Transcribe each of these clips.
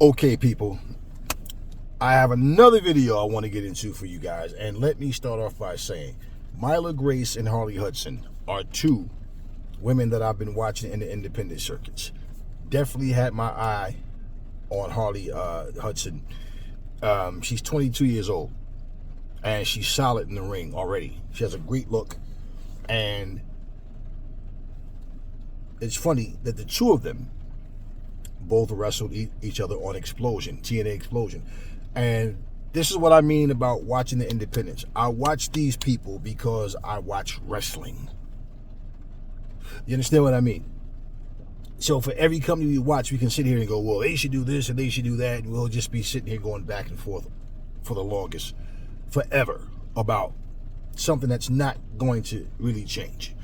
Okay, people, I have another video I want to get into for you guys, and let me start off by saying Myla Grace and Harley Hudson are two women that I've been watching in the independent circuits. Definitely had my eye on Harley Hudson. She's 22 years old, and she's solid in the ring already. She has a great look, and it's funny that the two of them both wrestled each other on Explosion, TNA Explosion. And this is what I mean about watching the independents. I watch these people because I watch wrestling. You understand what I mean? So for every company we watch, we can sit here and go, well, they should do this and they should do that, and we'll just be sitting here going back and forth for the longest, forever, about something that's not going to really change.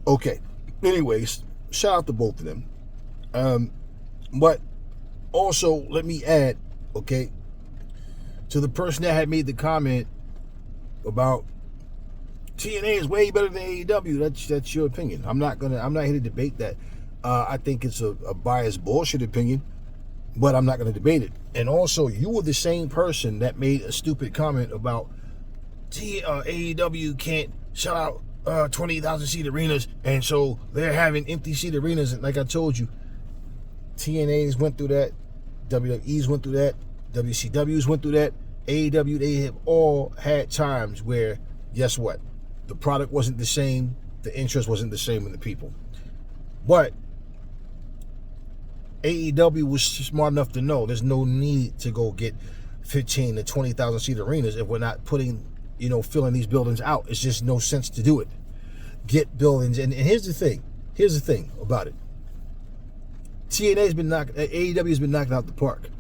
Okay, anyways, shout out to both of them. But also, let me add, okay, to the person that had made the comment about TNA is way better than AEW. That's your opinion. I'm not here to debate that. I think it's a biased bullshit opinion, but I'm not gonna debate it. And also, you were the same person that made a stupid comment about AEW can't sell out 20,000 seat arenas, and so they're having empty seat arenas. And like I told you, TNA's went through that, WWE's went through that, WCW's went through that, AEW, they have all had times where, guess what? The product wasn't the same, the interest wasn't the same in the people. But AEW was smart enough to know there's no need to go get 15 to 20,000 seat arenas if we're not putting, filling these buildings out. It's just no sense to do it. Get buildings, and here's the thing about it. AEW's been knocking out the park.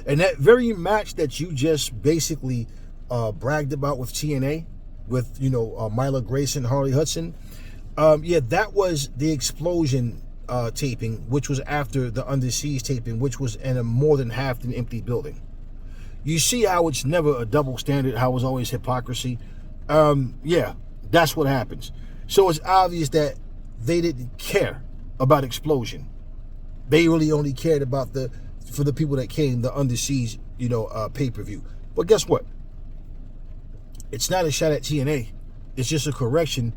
And that very match that you just basically bragged about with TNA, with Myla Grace and Harley Hudson, that was the Explosion taping, which was after the Under Siege taping, which was in a more than half an empty building. You see how it's never a double standard, how it's always hypocrisy. That's what happens. So it's obvious that they didn't care about Explosion. They really only cared about for the people that came, the Under Siege, pay-per-view. But guess what? It's not a shot at TNA. It's just a correction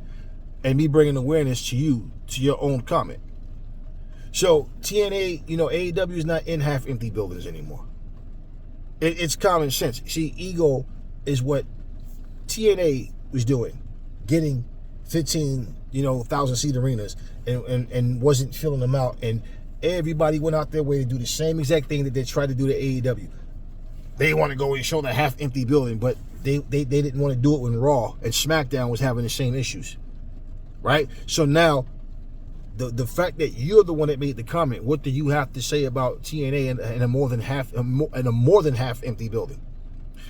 and me bringing awareness to you, to your own comment. So TNA, AEW is not in half-empty buildings anymore. It's common sense. See, ego is what TNA was doing, getting 15,000 seat arenas and wasn't filling them out, and everybody went out their way to do the same exact thing that they tried to do to AEW. They want to go and show the half-empty building, but they didn't want to do it when Raw and SmackDown was having the same issues, right? So now, the fact that you're the one that made the comment, what do you have to say about TNA in a more than half empty building?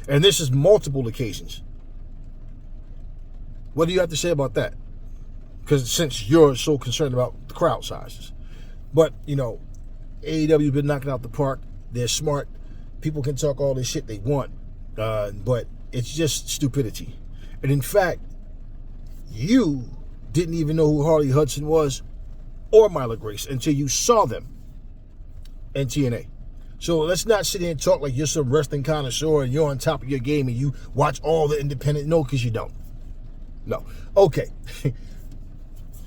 And this is multiple occasions. What do you have to say about that? Because since you're so concerned about the crowd sizes. But, AEW's been knocking out the park. They're smart. People can talk all this shit they want. But it's just stupidity. And in fact, you didn't even know who Harley Hudson was or Myla Grace until you saw them in TNA. So let's not sit here and talk like you're some wrestling connoisseur and you're on top of your game and you watch all the independent. No, because you don't. No. Okay.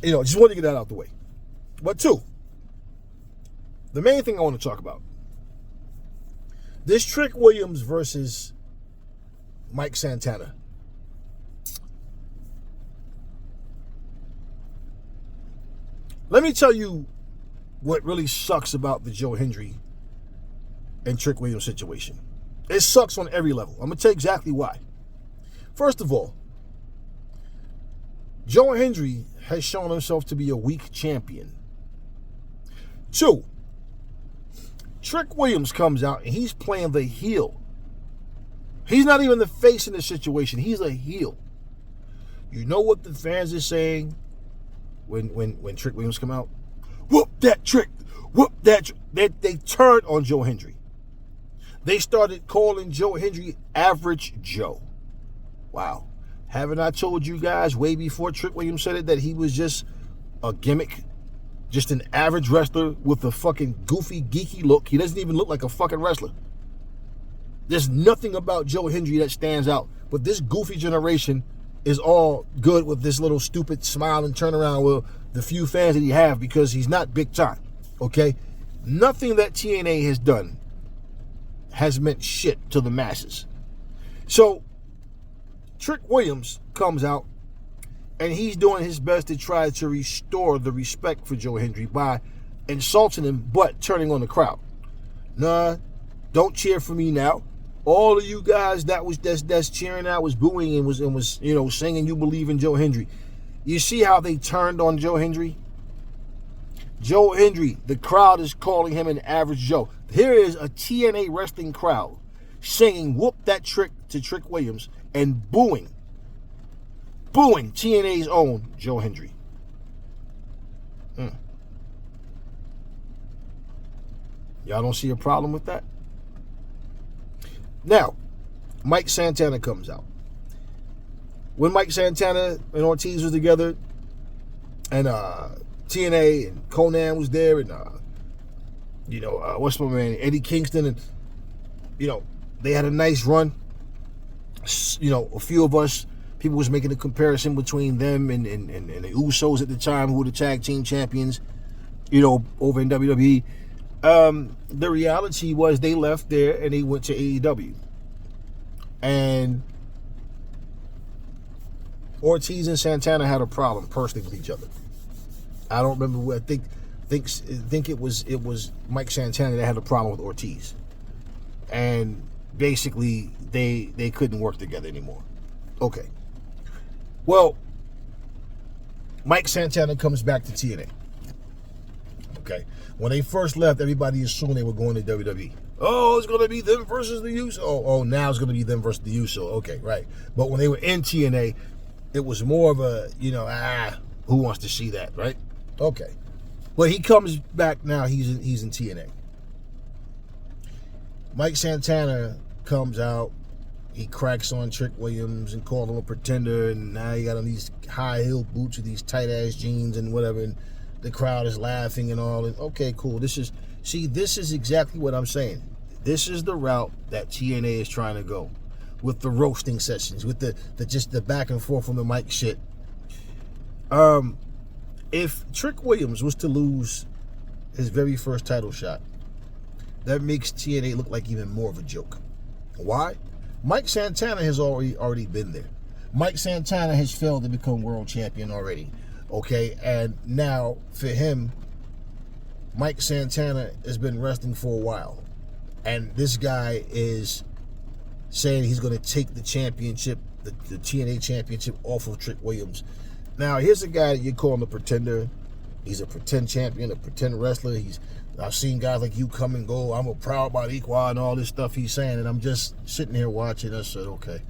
Just want to get that out the way. But two, the main thing I want to talk about, this Trick Williams versus Mike Santana. Let me tell you what really sucks about the Joe Hendry and Trick Williams situation. It sucks on every level. I'm going to tell you exactly why. First of all, Joe Hendry has shown himself to be a weak champion. Two, Trick Williams comes out and he's playing the heel. He's not even the face in the situation. He's a heel. You know what the fans are saying when Trick Williams come out? Whoop that Trick. Whoop that Trick. They turned on Joe Hendry. They started calling Joe Hendry Average Joe. Wow. Haven't I told you guys way before Trick Williams said it that he was just a gimmick? Just an average wrestler with a fucking goofy, geeky look. He doesn't even look like a fucking wrestler. There's nothing about Joe Hendry that stands out. But this goofy generation is all good with this little stupid smile and turnaround with the few fans that he have because he's not big time. Okay? Nothing that TNA has done has meant shit to the masses. So, Trick Williams comes out and he's doing his best to try to restore the respect for Joe Hendry by insulting him but turning on the crowd. Nah, don't cheer for me now. All of you guys that's cheering out was booing and was saying you believe in Joe Hendry. You see how they turned on Joe Hendry? Joe Hendry, the crowd is calling him an average Joe. Here is a TNA wrestling crowd singing "Whoop That Trick" to Trick Williams and booing TNA's own Joe Hendry. Y'all don't see a problem with that? Now, Mike Santana comes out. When Mike Santana and Ortiz was together, and TNA and Conan was there, and what's my man, Eddie Kingston, and they had a nice run. A few of us, people was making a comparison between them and the Usos at the time, who were the tag team champions, over in WWE. The reality was they left there and they went to AEW. And Ortiz and Santana had a problem personally with each other. I don't remember what I think it was Mike Santana that had a problem with Ortiz. And basically they couldn't work together anymore. Okay. Well, Mike Santana comes back to TNA. Okay. When they first left, everybody assumed they were going to WWE. Oh, it's going to be them versus the Usos. Oh, now it's going to be them versus the Usos. Okay, right. But when they were in TNA, it was more of a, who wants to see that, right? Okay. But he comes back now. He's in TNA. Mike Santana comes out. He cracks on Trick Williams and called him a pretender. And now he got on these high-heel boots with these tight-ass jeans and whatever. And the crowd is laughing and all. And okay, cool. This is exactly what I'm saying. This is the route that TNA is trying to go with the roasting sessions, with the back and forth from the mic shit. If Trick Williams was to lose his very first title shot, that makes TNA look like even more of a joke. Why? Mike Santana has already been there. Mike Santana has failed to become world champion already. Okay, and now for him, Mike Santana has been wrestling for a while. And this guy is saying he's going to take the championship, the TNA championship, off of Trick Williams. Now, here's a guy that you call him a pretender. He's a pretend champion, a pretend wrestler. I've seen guys like you come and go. I'm a proud Boricua and all this stuff he's saying. And I'm just sitting here watching. I said, okay,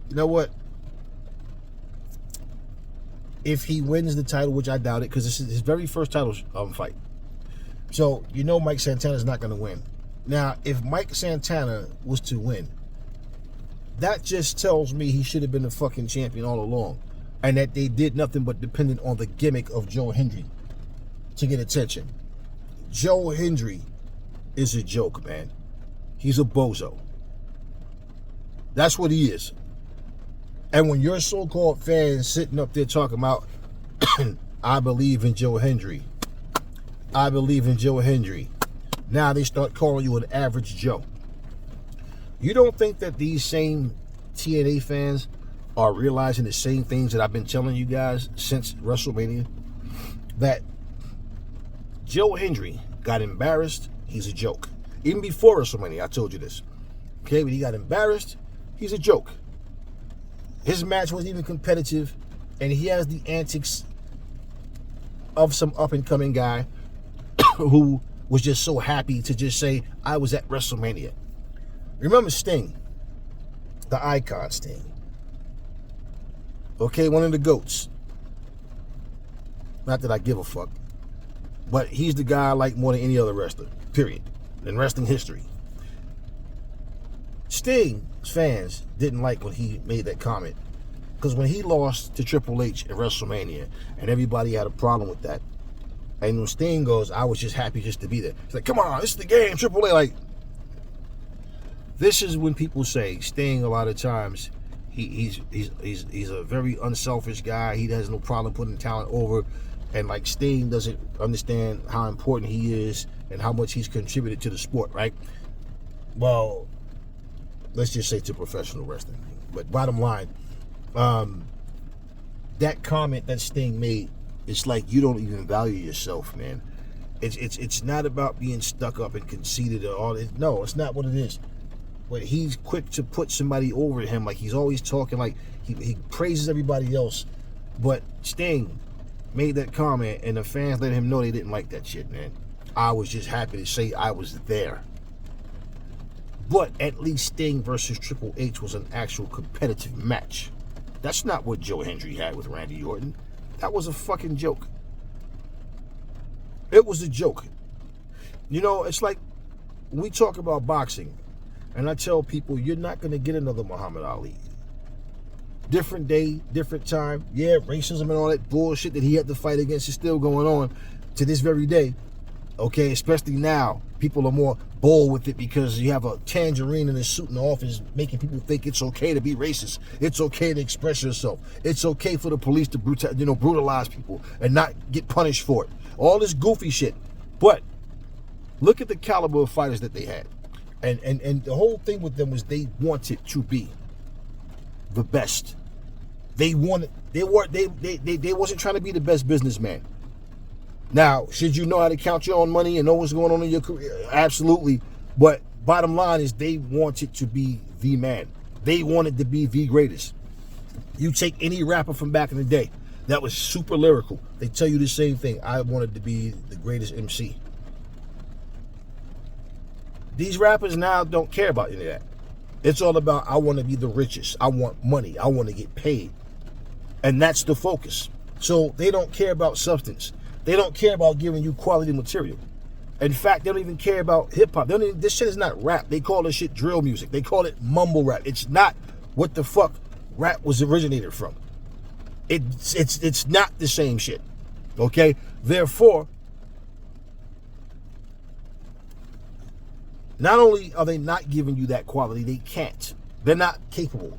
you know what? If he wins the title, which I doubt it, because this is his very first title fight. So, Mike Santana's not going to win. Now, if Mike Santana was to win, that just tells me he should have been the fucking champion all along. And that they did nothing but dependent on the gimmick of Joe Hendry to get attention. Joe Hendry is a joke, man. He's a bozo. That's what he is. And when your so-called fans sitting up there talking about, I believe in Joe Hendry. I believe in Joe Hendry. Now they start calling you an average Joe. You don't think that these same TNA fans are realizing the same things that I've been telling you guys since WrestleMania? That Joe Hendry got embarrassed, he's a joke. Even before WrestleMania, I told you this. Okay, when he got embarrassed, he's a joke. His match wasn't even competitive, and he has the antics of some up-and-coming guy who was just so happy to just say, I was at WrestleMania. Remember Sting, the icon Sting. Okay, one of the GOATs. Not that I give a fuck, but he's the guy I like more than any other wrestler, period, in wrestling history. Sting's fans didn't like when he made that comment, because when he lost to Triple H at WrestleMania, and everybody had a problem with that, and when Sting goes, I was just happy just to be there. It's like, come on, this is the game, Triple H. Like, This is when people say Sting, a lot of times, he's a very unselfish guy. He has no problem putting talent over, and like Sting doesn't understand how important he is and how much he's contributed to the sport, right? Well, let's just say to professional wrestling. But bottom line, that comment that Sting made, it's like you don't even value yourself, man. It's not about being stuck up and conceited or all this. No, it's not what it is. But he's quick to put somebody over him, like he's always talking, like he praises everybody else. But Sting made that comment, and the fans let him know they didn't like that shit, man. I was just happy to say I was there. But at least Sting versus Triple H was an actual competitive match. That's not what Joe Hendry had with Randy Orton. That was a fucking joke. It was a joke. You know, it's like we talk about boxing, and I tell people, you're not going to get another Muhammad Ali. Different day, different time. Yeah, racism and all that bullshit that he had to fight against is still going on to this very day. Okay, especially now. People are more bold with it because you have a tangerine in a suit in the office making people think it's okay to be racist. It's okay to express yourself. It's okay for the police to brutalize people and not get punished for it. All this goofy shit. But look at the caliber of fighters that they had. And the whole thing with them was they wanted to be the best. They wasn't trying to be the best businessman. Now, should you know how to count your own money and know what's going on in your career? Absolutely. But bottom line is they wanted to be the man. They wanted to be the greatest. You take any rapper from back in the day that was super lyrical, they tell you the same thing. I wanted to be the greatest MC. These rappers now don't care about any of that. It's all about, I want to be the richest. I want money. I want to get paid. And that's the focus. So they don't care about substance. They don't care about giving you quality material. In fact, they don't even care about hip-hop. This shit is not rap. They call this shit drill music. They call it mumble rap. It's not what the fuck rap was originated from. It's not the same shit. Okay? Therefore, not only are they not giving you that quality, they can't. They're not capable.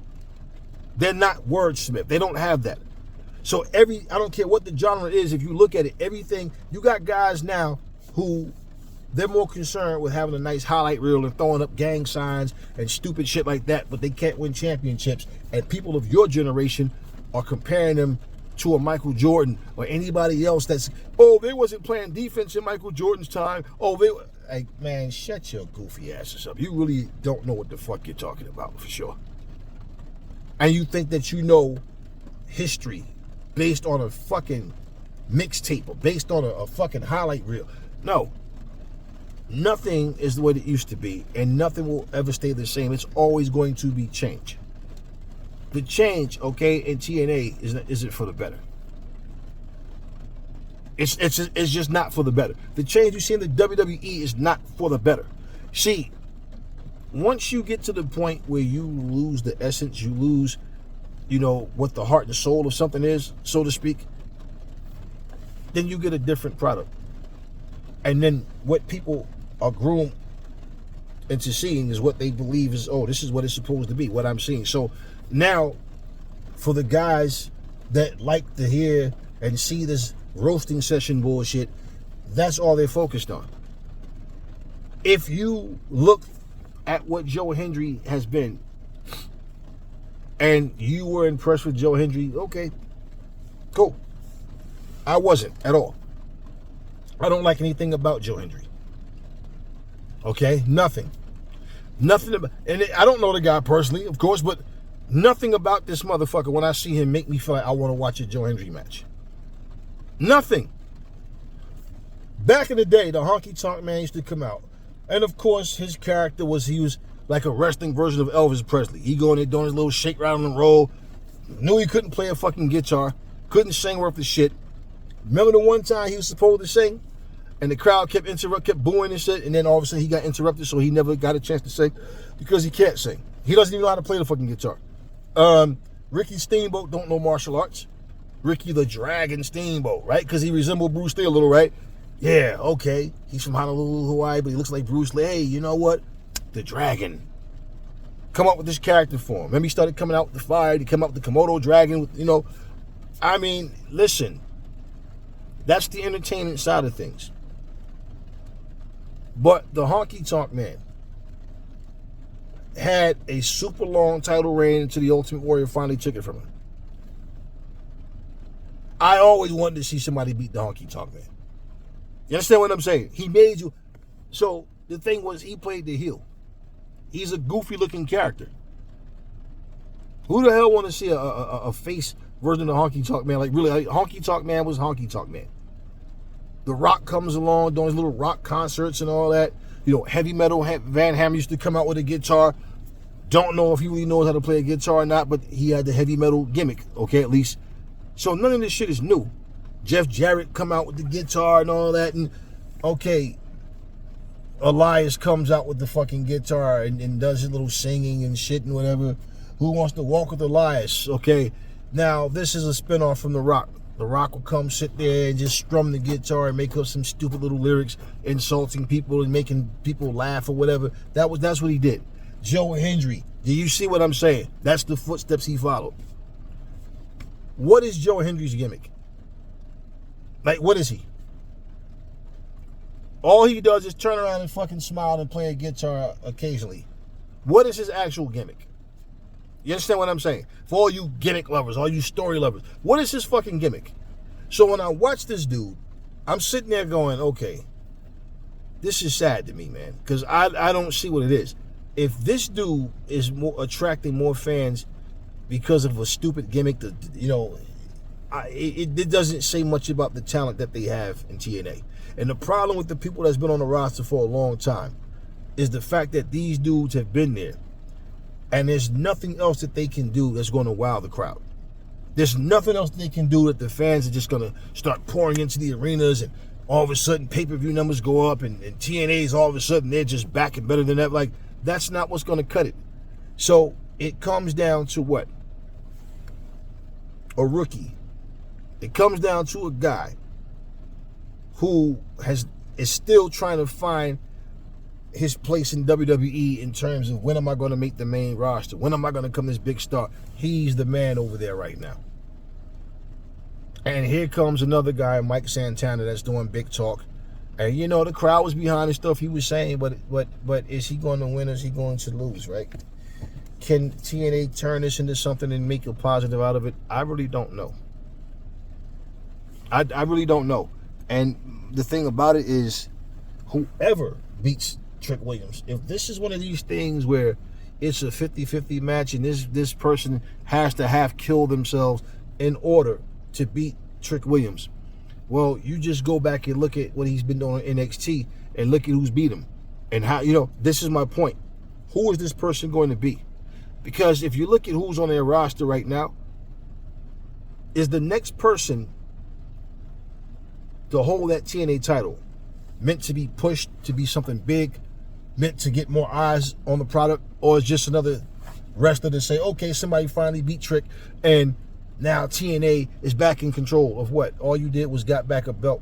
They're not wordsmith. They don't have that. So I don't care what the genre is, if you look at it, everything, you got guys now who, they're more concerned with having a nice highlight reel and throwing up gang signs and stupid shit like that, but they can't win championships. And people of your generation are comparing them to a Michael Jordan or anybody else that's, they wasn't playing defense in Michael Jordan's time. Like, man, shut your goofy asses up. You really don't know what the fuck you're talking about, for sure. And you think that you know history based on a fucking mixtape or based on a fucking highlight reel. No. Nothing is the way it used to be, and nothing will ever stay the same. It's always going to be change. The change, okay, in TNA isn't for the better. It's just not for the better. The change you see in the WWE is not for the better. See, once you get to the point where you lose the essence, you lose, what the heart and soul of something is, so to speak, then you get a different product. And then what people are groomed into seeing is what they believe is, this is what it's supposed to be, what I'm seeing. So now, for the guys that like to hear and see this roasting session bullshit, that's all they're focused on. If you look at what Joe Hendry has been, and you were impressed with Joe Hendry, okay, cool. I wasn't at all. I don't like anything about Joe Hendry. Okay, nothing about, and I don't know the guy personally, of course, but nothing about this motherfucker when I see him make me feel like I want to watch a Joe Hendry match. Nothing. Back in the day, the honky tonk man used to come out, and of course his character was, he was like a wrestling version of Elvis Presley. He going there doing his little shake, rattle, and roll. Knew he couldn't play a fucking guitar. Couldn't sing worth the shit. Remember the one time he was supposed to sing? And the crowd kept booing and shit. And then all of a sudden he got interrupted, so he never got a chance to sing because he can't sing. He doesn't even know how to play the fucking guitar. Ricky Steamboat don't know martial arts. Ricky the Dragon Steamboat, right? Because he resembled Bruce Lee a little, right? Yeah, okay. He's from Honolulu, Hawaii, but he looks like Bruce Lee. Hey, you know what? The Dragon. come up with this character for him. Then he started coming out with the fire. He came out with the Komodo dragon. You know, I mean, listen, that's the entertainment side of things. But the Honky Tonk Man had a super long title reign until the Ultimate Warrior finally took it from him. I always wanted to see somebody beat the Honky Tonk Man. You understand what I'm saying? He made you. So the thing was, he played the heel. He's a goofy looking character. Who the hell want to see a face version of the Honky Tonk Man? Like, really, Honky Tonk Man was Honky Tonk Man. The Rock comes along doing his little rock concerts and all that. You know, heavy metal. Van Ham used to come out with a guitar. Don't know if he really knows how to play a guitar or not, but he had the heavy metal gimmick, okay, at least. So none of this shit is new. Jeff Jarrett come out with the guitar and all that, and okay, Elias comes out with the fucking guitar and does his little singing and shit and whatever. Who wants to walk with Elias? Okay, now this is a spinoff from The Rock. The Rock will come sit there and just strum the guitar and make up some stupid little lyrics, insulting people and making people laugh or whatever. That's what he did. Joe Hendry. Do you see what I'm saying? That's the footsteps he followed. What is Joe Hendry's gimmick? Like, what is he? All he does is turn around and fucking smile and play a guitar occasionally. What is his actual gimmick? You understand what I'm saying? For all you gimmick lovers, all you story lovers, what is his fucking gimmick? So when I watch this dude, I'm sitting there going, okay, this is sad to me, man, because I don't see what it is. If this dude is attracting more fans because of a stupid gimmick, that, you know, it doesn't say much about the talent that they have in TNA. And the problem with the people that's been on the roster for a long time is the fact that these dudes have been there, and there's nothing else that they can do that's going to wow the crowd. There's nothing else they can do that the fans are just going to start pouring into the arenas, and all of a sudden pay-per-view numbers go up, and TNA's all of a sudden they're just back and better than that. Like, that's not what's going to cut it. So it comes down to what? A rookie. It comes down to a guy who is still trying to find his place in WWE in terms of, when am I going to make the main roster? When am I going to become this big star? He's the man over there right now. And here comes another guy, Mike Santana, that's doing big talk. And, you know, the crowd was behind the stuff he was saying, but is he going to win or is he going to lose, right? Can TNA turn this into something and make a positive out of it? I really don't know. I really don't know. And the thing about it is, whoever beats Trick Williams, if this is one of these things where it's a 50-50 match and this person has to have killed themselves in order to beat Trick Williams, well, you just go back and look at what he's been doing in NXT and look at who's beat him. And how, you know, this is my point. Who is this person going to be? Because if you look at who's on their roster right now, is the next person to hold that TNA title meant to be pushed to be something big, meant to get more eyes on the product, or is just another wrestler to say, okay, somebody finally beat Trick, and now TNA is back in control of what? All you did was got back a belt.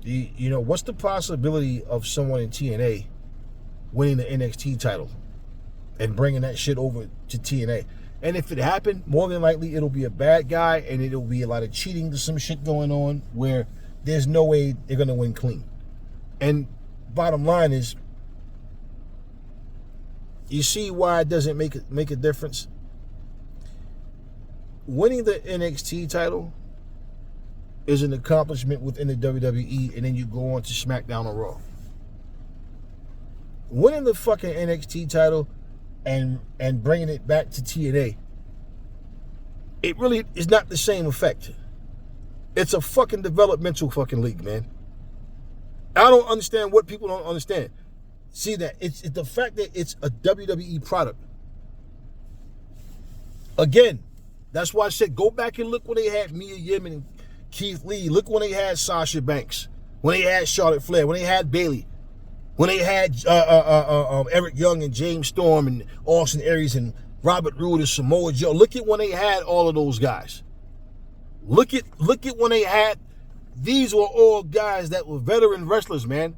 You know, what's the possibility of someone in TNA winning the NXT title and bringing that shit over to TNA? And if it happened, more than likely it'll be a bad guy, and it'll be a lot of cheating to some shit going on where there's no way they're going to win clean. And bottom line is, you see why it doesn't make a difference? Winning the NXT title is an accomplishment within the WWE, and then you go on to SmackDown or Raw. Winning the fucking NXT title and bringing it back to TNA, it really is not the same effect. It's a fucking developmental fucking league, man. I don't understand what people don't understand. See that? It's the fact that it's a WWE product. Again, that's why I said go back and look when they had Mia Yim and Keith Lee. Look when they had Sasha Banks. When they had Charlotte Flair. When they had Bayley. When they had Eric Young and James Storm and Austin Aries and Robert Roode and Samoa Joe. Look at when they had all of those guys. Look at when they had. These were all guys that were veteran wrestlers, man.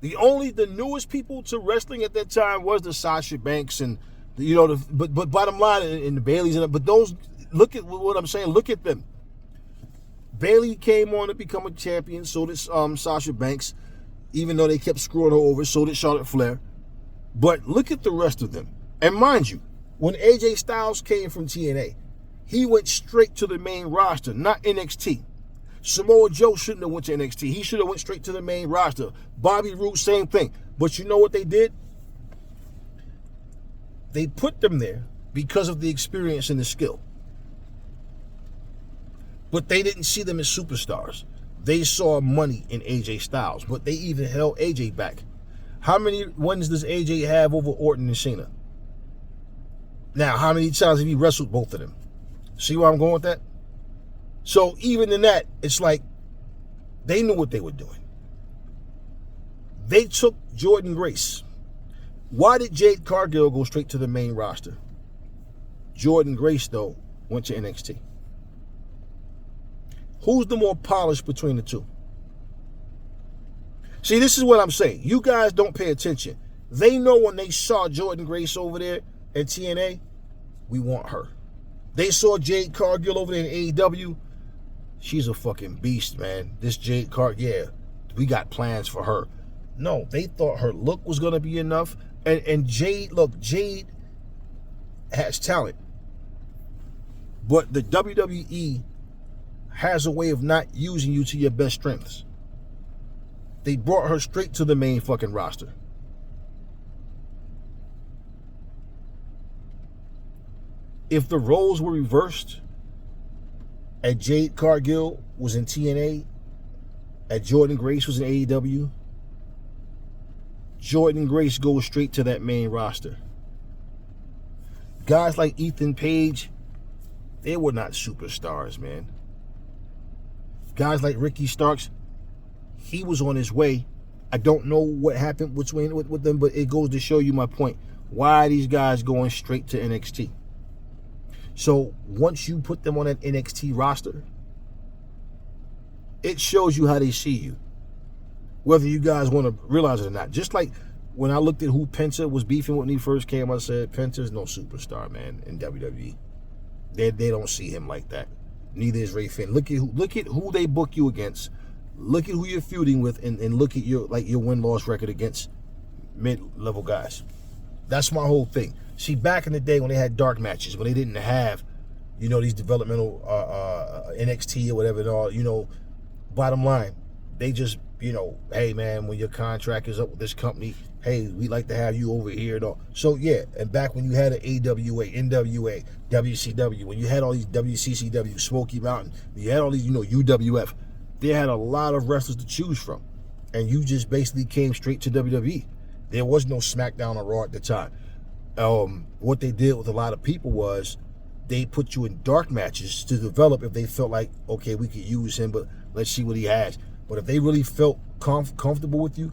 The newest people to wrestling at that time was the Sasha Banks and but bottom line in the Baileys but those, look at what I'm saying. Look at them. Bailey came on to become a champion. So did Sasha Banks, even though they kept screwing her over. So did Charlotte Flair. But look at the rest of them. And mind you, when AJ Styles came from TNA, he went straight to the main roster, not NXT. Samoa Joe shouldn't have went to NXT. He should have went straight to the main roster. Bobby Roode, same thing. But you know what they did? They put them there because of the experience and the skill. But they didn't see them as superstars. They saw money in AJ Styles, but they even held AJ back. How many wins does AJ have over Orton and Cena? Now, how many times have he wrestled both of them? See where I'm going with that? So even in that, it's like they knew what they were doing. They took Jordynne Grace. Why did Jade Cargill go straight to the main roster? Jordynne Grace, though, went to NXT. Who's the more polished between the two? See, this is what I'm saying. You guys don't pay attention. They know when they saw Jordynne Grace over there in TNA, we want her. They saw Jade Cargill over there in AEW. She's a fucking beast, man. This Jade Cargill, yeah, we got plans for her. No, they thought her look was going to be enough. And Jade, look, Jade has talent. But the WWE has a way of not using you to your best strengths. They brought her straight to the main fucking roster. If the roles were reversed, and Jade Cargill was in TNA, and Jordynne Grace was in AEW, Jordynne Grace goes straight to that main roster. Guys like Ethan Page, they were not superstars, man. Guys like Ricky Starks, he was on his way. I don't know what happened with them, but it goes to show you my point. Why are these guys going straight to NXT? So once you put them on that NXT roster, it shows you how they see you. Whether you guys want to realize it or not. Just like when I looked at who Penta was beefing with when he first came, I said, Penta's no superstar, man, in WWE. They don't see him like that. Neither is Ray Finn. Look at who they book you against. Look at who you're feuding with, and look at your win-loss record against mid-level guys. That's my whole thing. See, back in the day when they had dark matches, when they didn't have, these developmental NXT or whatever and all, bottom line, they just, hey man, when your contract is up with this company, hey, we'd like to have you over here and all. So yeah, and back when you had an AWA, NWA, WCW, when you had all these WCCW, Smoky Mountain, you had all these, UWF, they had a lot of wrestlers to choose from. And you just basically came straight to WWE. There was no SmackDown or Raw at the time. What they did with a lot of people was they put you in dark matches to develop if they felt like, okay, we could use him, but let's see what he has. But if they really felt comfortable with you,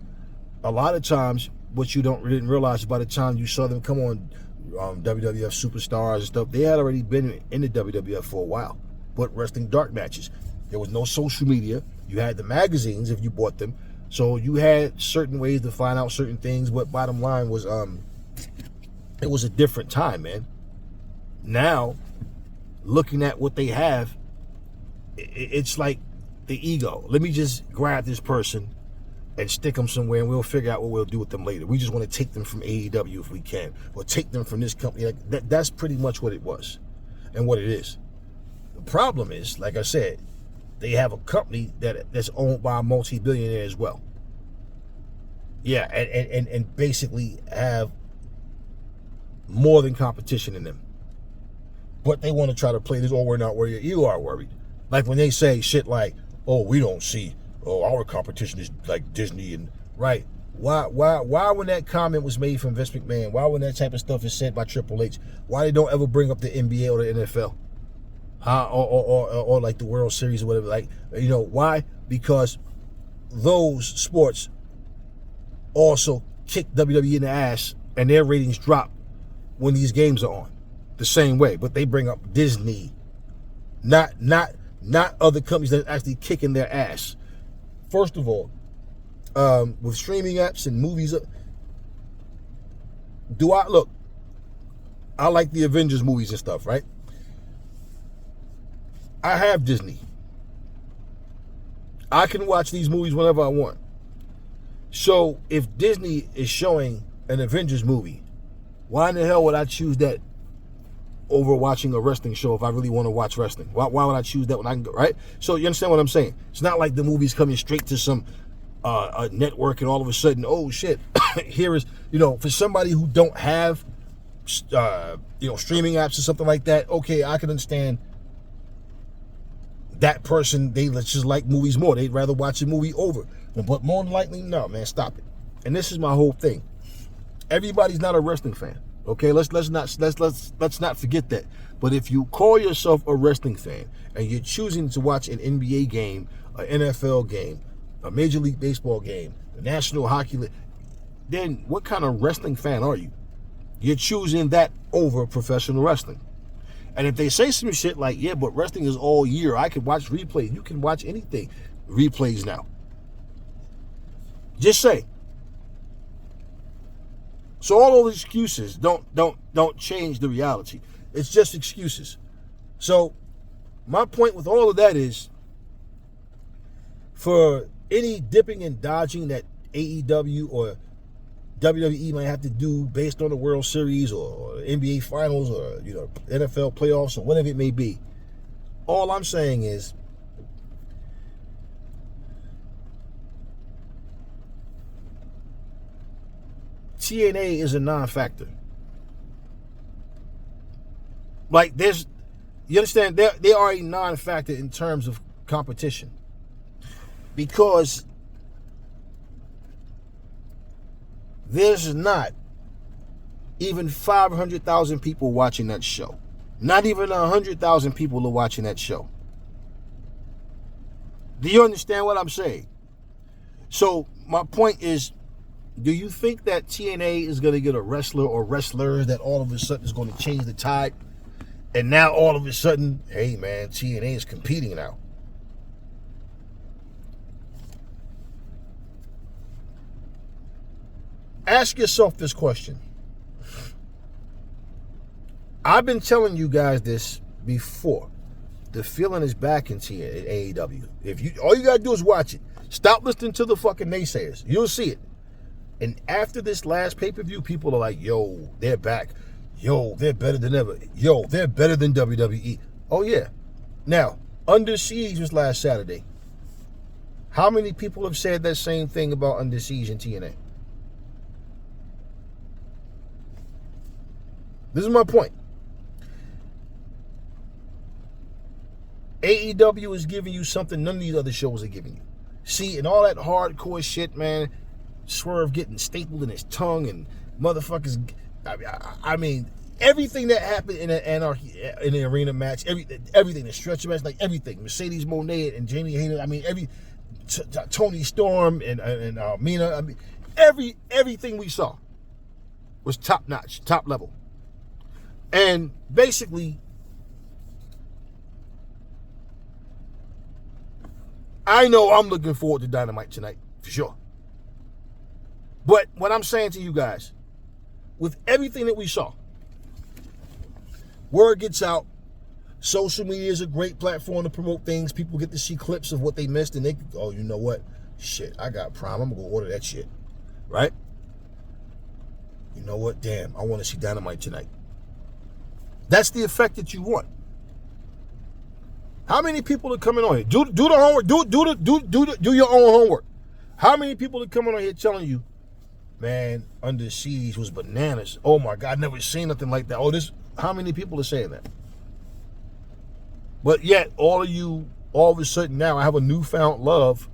a lot of times what you didn't realize by the time you saw them come on WWF Superstars and stuff, they had already been in the WWF for a while, but wrestling dark matches. There was no social media. You had the magazines if you bought them. So you had certain ways to find out certain things, but bottom line was it was a different time, man. Now, looking at what they have, it's like the ego. Let me just grab this person and stick them somewhere, and we'll figure out what we'll do with them later. We just want to take them from AEW if we can, or take them from this company. That's pretty much what it was and what it is. The problem is, like I said, they have a company that's owned by a multi-billionaire as well. Yeah, and basically have more than competition in them. But they want to try to play this, we're not worried. You are worried. Like when they say shit like, we don't see, our competition is like Disney and right. Why when that comment was made from Vince McMahon, why when that type of stuff is said by Triple H, why they don't ever bring up the NBA or the NFL? Or like the World Series or whatever. Like, why? Because those sports also kick WWE in the ass and their ratings drop when these games are on. The same way. But they bring up Disney. Not other companies that are actually kicking their ass. First of all, with streaming apps and movies. Look, I like the Avengers movies and stuff, right? I have Disney. I can watch these movies whenever I want. So if Disney is showing an Avengers movie, why in the hell would I choose that over watching a wrestling show if I really want to watch wrestling? Why would I choose that when I can go, right? So you understand what I'm saying? It's not like the movie's coming straight to some a network and all of a sudden, oh shit, here is, for somebody who don't have, streaming apps or something like that, okay, I can understand that person, they just like movies more. They'd rather watch a movie over. But more than likely, no, man, stop it. And this is my whole thing. Everybody's not a wrestling fan. Okay, let's not forget that. But if you call yourself a wrestling fan and you're choosing to watch an NBA game, an NFL game, a Major League Baseball game, the National Hockey League, then what kind of wrestling fan are you? You're choosing that over professional wrestling. And if they say some shit like, yeah, but wrestling is all year, I can watch replays. You can watch anything. Replays now. Just say. So all those excuses don't change the reality. It's just excuses. So my point with all of that is, for any dipping and dodging that AEW or WWE might have to do based on the World Series or NBA Finals or NFL playoffs or whatever it may be, all I'm saying is, TNA is a non-factor. Like, you understand, they are a non-factor in terms of competition, because there's not even 500,000 people watching that show. Not even 100,000 people are watching that show. Do you understand what I'm saying? So my point is, do you think that TNA is going to get a wrestler or wrestlers that all of a sudden is going to change the tide? And now all of a sudden, hey man, TNA is competing now. Ask yourself this question. I've been telling you guys this before. The feeling is back in AEW. All you gotta do is watch it. Stop listening to the fucking naysayers. You'll see it. And after this last pay-per-view, people are like, yo, they're back. Yo, they're better than ever. Yo, they're better than WWE. Oh, yeah. Now, Under Siege was last Saturday. How many people have said that same thing about Under Siege and TNA? This is my point. AEW is giving you something none of these other shows are giving you. See, and all that hardcore shit, man, Swerve getting stapled in his tongue and motherfuckers, I mean, everything that happened in the arena match, everything, the stretcher match, like everything, Mercedes Moné and Jamie Hayter, I mean, Tony Storm and Mina, I mean, everything we saw was top notch, top level. And basically, I know I'm looking forward to Dynamite tonight, for sure. But what I'm saying to you guys, with everything that we saw, word gets out, social media is a great platform to promote things. People get to see clips of what they missed, and they go, oh, you know what? Shit, I got Prime. I'm going to go order that shit. Right? You know what? Damn, I want to see Dynamite tonight. That's the effect that you want. How many people are coming on here? Do the homework. Do your own homework. How many people are coming on here telling you, man, Under Siege was bananas. Oh my God, I've never seen nothing like that. How many people are saying that? But yet, all of you, all of a sudden now, I have a newfound love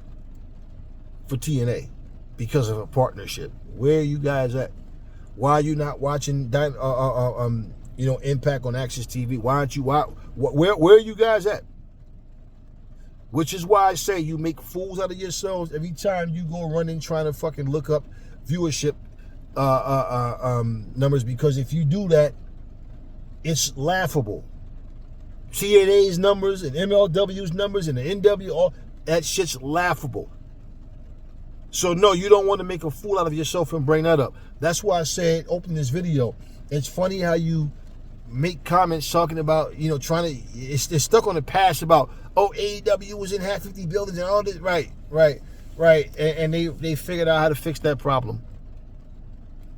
for TNA because of a partnership. Where are you guys at? Why are you not watching Impact on Access TV? Why aren't you? Where are you guys at? Which is why I say you make fools out of yourselves every time you go running trying to fucking look up viewership numbers, because if you do that, it's laughable. TNA's numbers and MLW's numbers and the NW, all that shit's laughable. So no, you don't want to make a fool out of yourself and bring that up. That's why I said, open this video. It's funny how you make comments talking about, trying to, it's stuck on the past about, oh, AEW was in half 50 buildings and all this. Right. And they figured out how to fix that problem.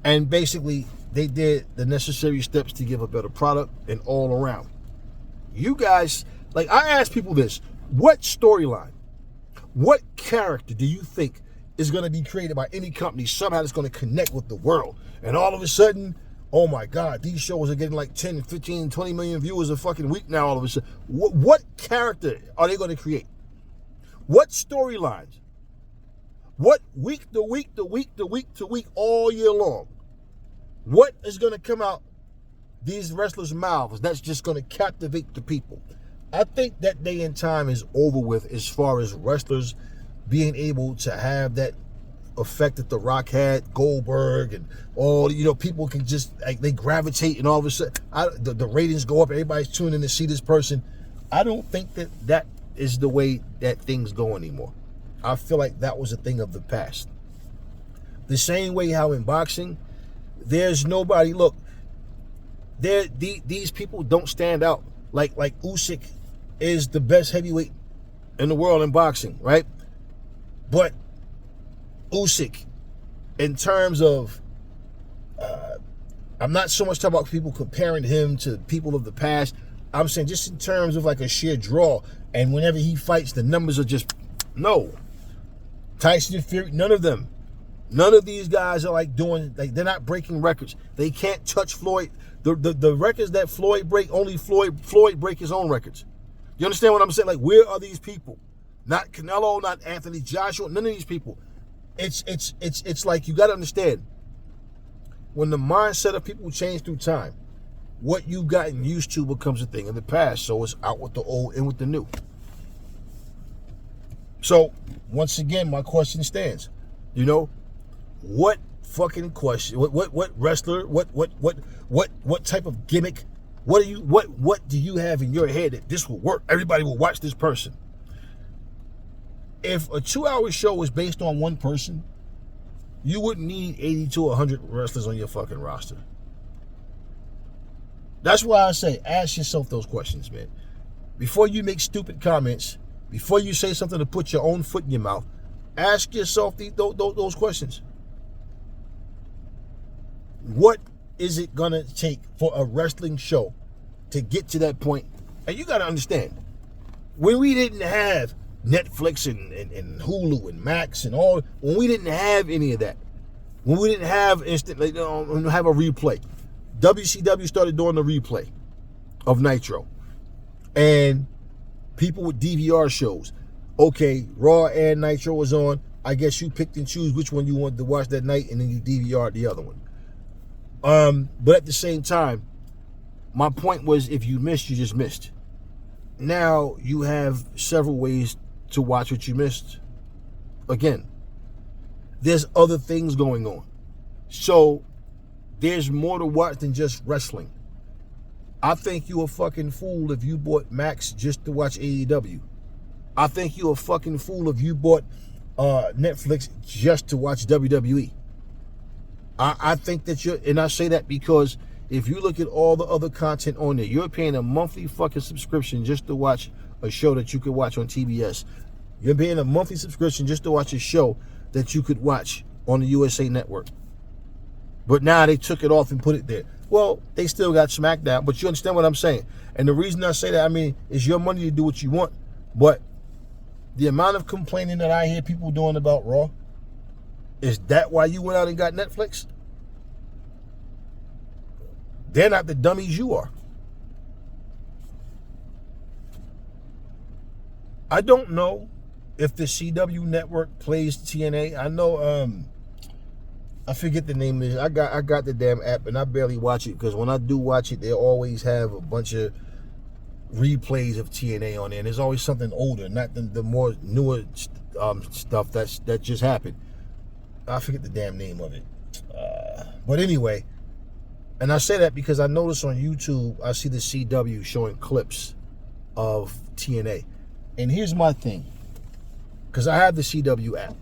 And basically, they did the necessary steps to give a better product and all around. You guys, like, I ask people this, what storyline, what character do you think is going to be created by any company somehow that's going to connect with the world? And all of a sudden, oh my God, these shows are getting like 10, 15, 20 million viewers a fucking week now all of a sudden. What character are they going to create? What storylines? What week to week all year long? What is going to come out these wrestlers' mouths that's just going to captivate the people? I think that day and time is over with as far as wrestlers being able to have that effect that The Rock had, Goldberg, and all, people can just, like, they gravitate, and all of a sudden, the ratings go up, everybody's tuning in to see this person. I don't think that is the way that things go anymore. I feel like that was a thing of the past. The same way how in boxing, there's nobody, look, these people don't stand out. Like Usyk is the best heavyweight in the world in boxing, right? But Usyk, in terms of, I'm not so much talking about people comparing him to people of the past. I'm saying just in terms of like a sheer draw. And whenever he fights, the numbers are just, no. Tyson and Fury, none of them. None of these guys are like doing, like, they're not breaking records. They can't touch Floyd. The records that Floyd break, only Floyd break his own records. You understand what I'm saying? Like, where are these people? Not Canelo, not Anthony Joshua, none of these people. It's like, you got to understand, when the mindset of people change through time, what you've gotten used to becomes a thing of the past. So it's out with the old, in with the new. So once again, my question stands. What fucking question? What wrestler? What type of gimmick? What do you have in your head that this will work? Everybody will watch this person. If a 2-hour show is based on one person, you wouldn't need 80 to 100 wrestlers on your fucking roster. That's why I say, ask yourself those questions, man. Before you make stupid comments, before you say something to put your own foot in your mouth, ask yourself those questions. What is it going to take for a wrestling show to get to that point? And you got to understand, when we didn't have Netflix and Hulu and Max and all, when we didn't have any of that, when we didn't have instant, have a replay, WCW started doing the replay of Nitro. And people with DVR shows, okay, Raw and Nitro was on. I guess you picked and choose which one you wanted to watch that night, and then you DVR'd the other one. But at the same time, my point was, if you missed, you just missed. Now you have several ways to watch what you missed. Again, there's other things going on. So there's more to watch than just wrestling. I think you a fucking fool if you bought Max just to watch AEW. I think you a fucking fool if you bought Netflix just to watch WWE. I think that and I say that because if you look at all the other content on there, you're paying a monthly fucking subscription just to watch a show that you could watch on TBS. You're paying a monthly subscription just to watch a show that you could watch on the USA Network. But now they took it off and put it there. Well, they still got SmackDown, but you understand what I'm saying. And the reason I say that, it's your money to do what you want. But the amount of complaining that I hear people doing about Raw, is that why you went out and got Netflix? They're not the dummies you are. I don't know if the CW network plays TNA. I know, I forget the name of it. I got the damn app and I barely watch it because when I do watch it, they always have a bunch of replays of TNA on there. And there's always something older, not the more newer stuff that just happened. I forget the damn name of it. But anyway, and I say that because I notice on YouTube, I see the CW showing clips of TNA. And here's my thing, because I have the CW app.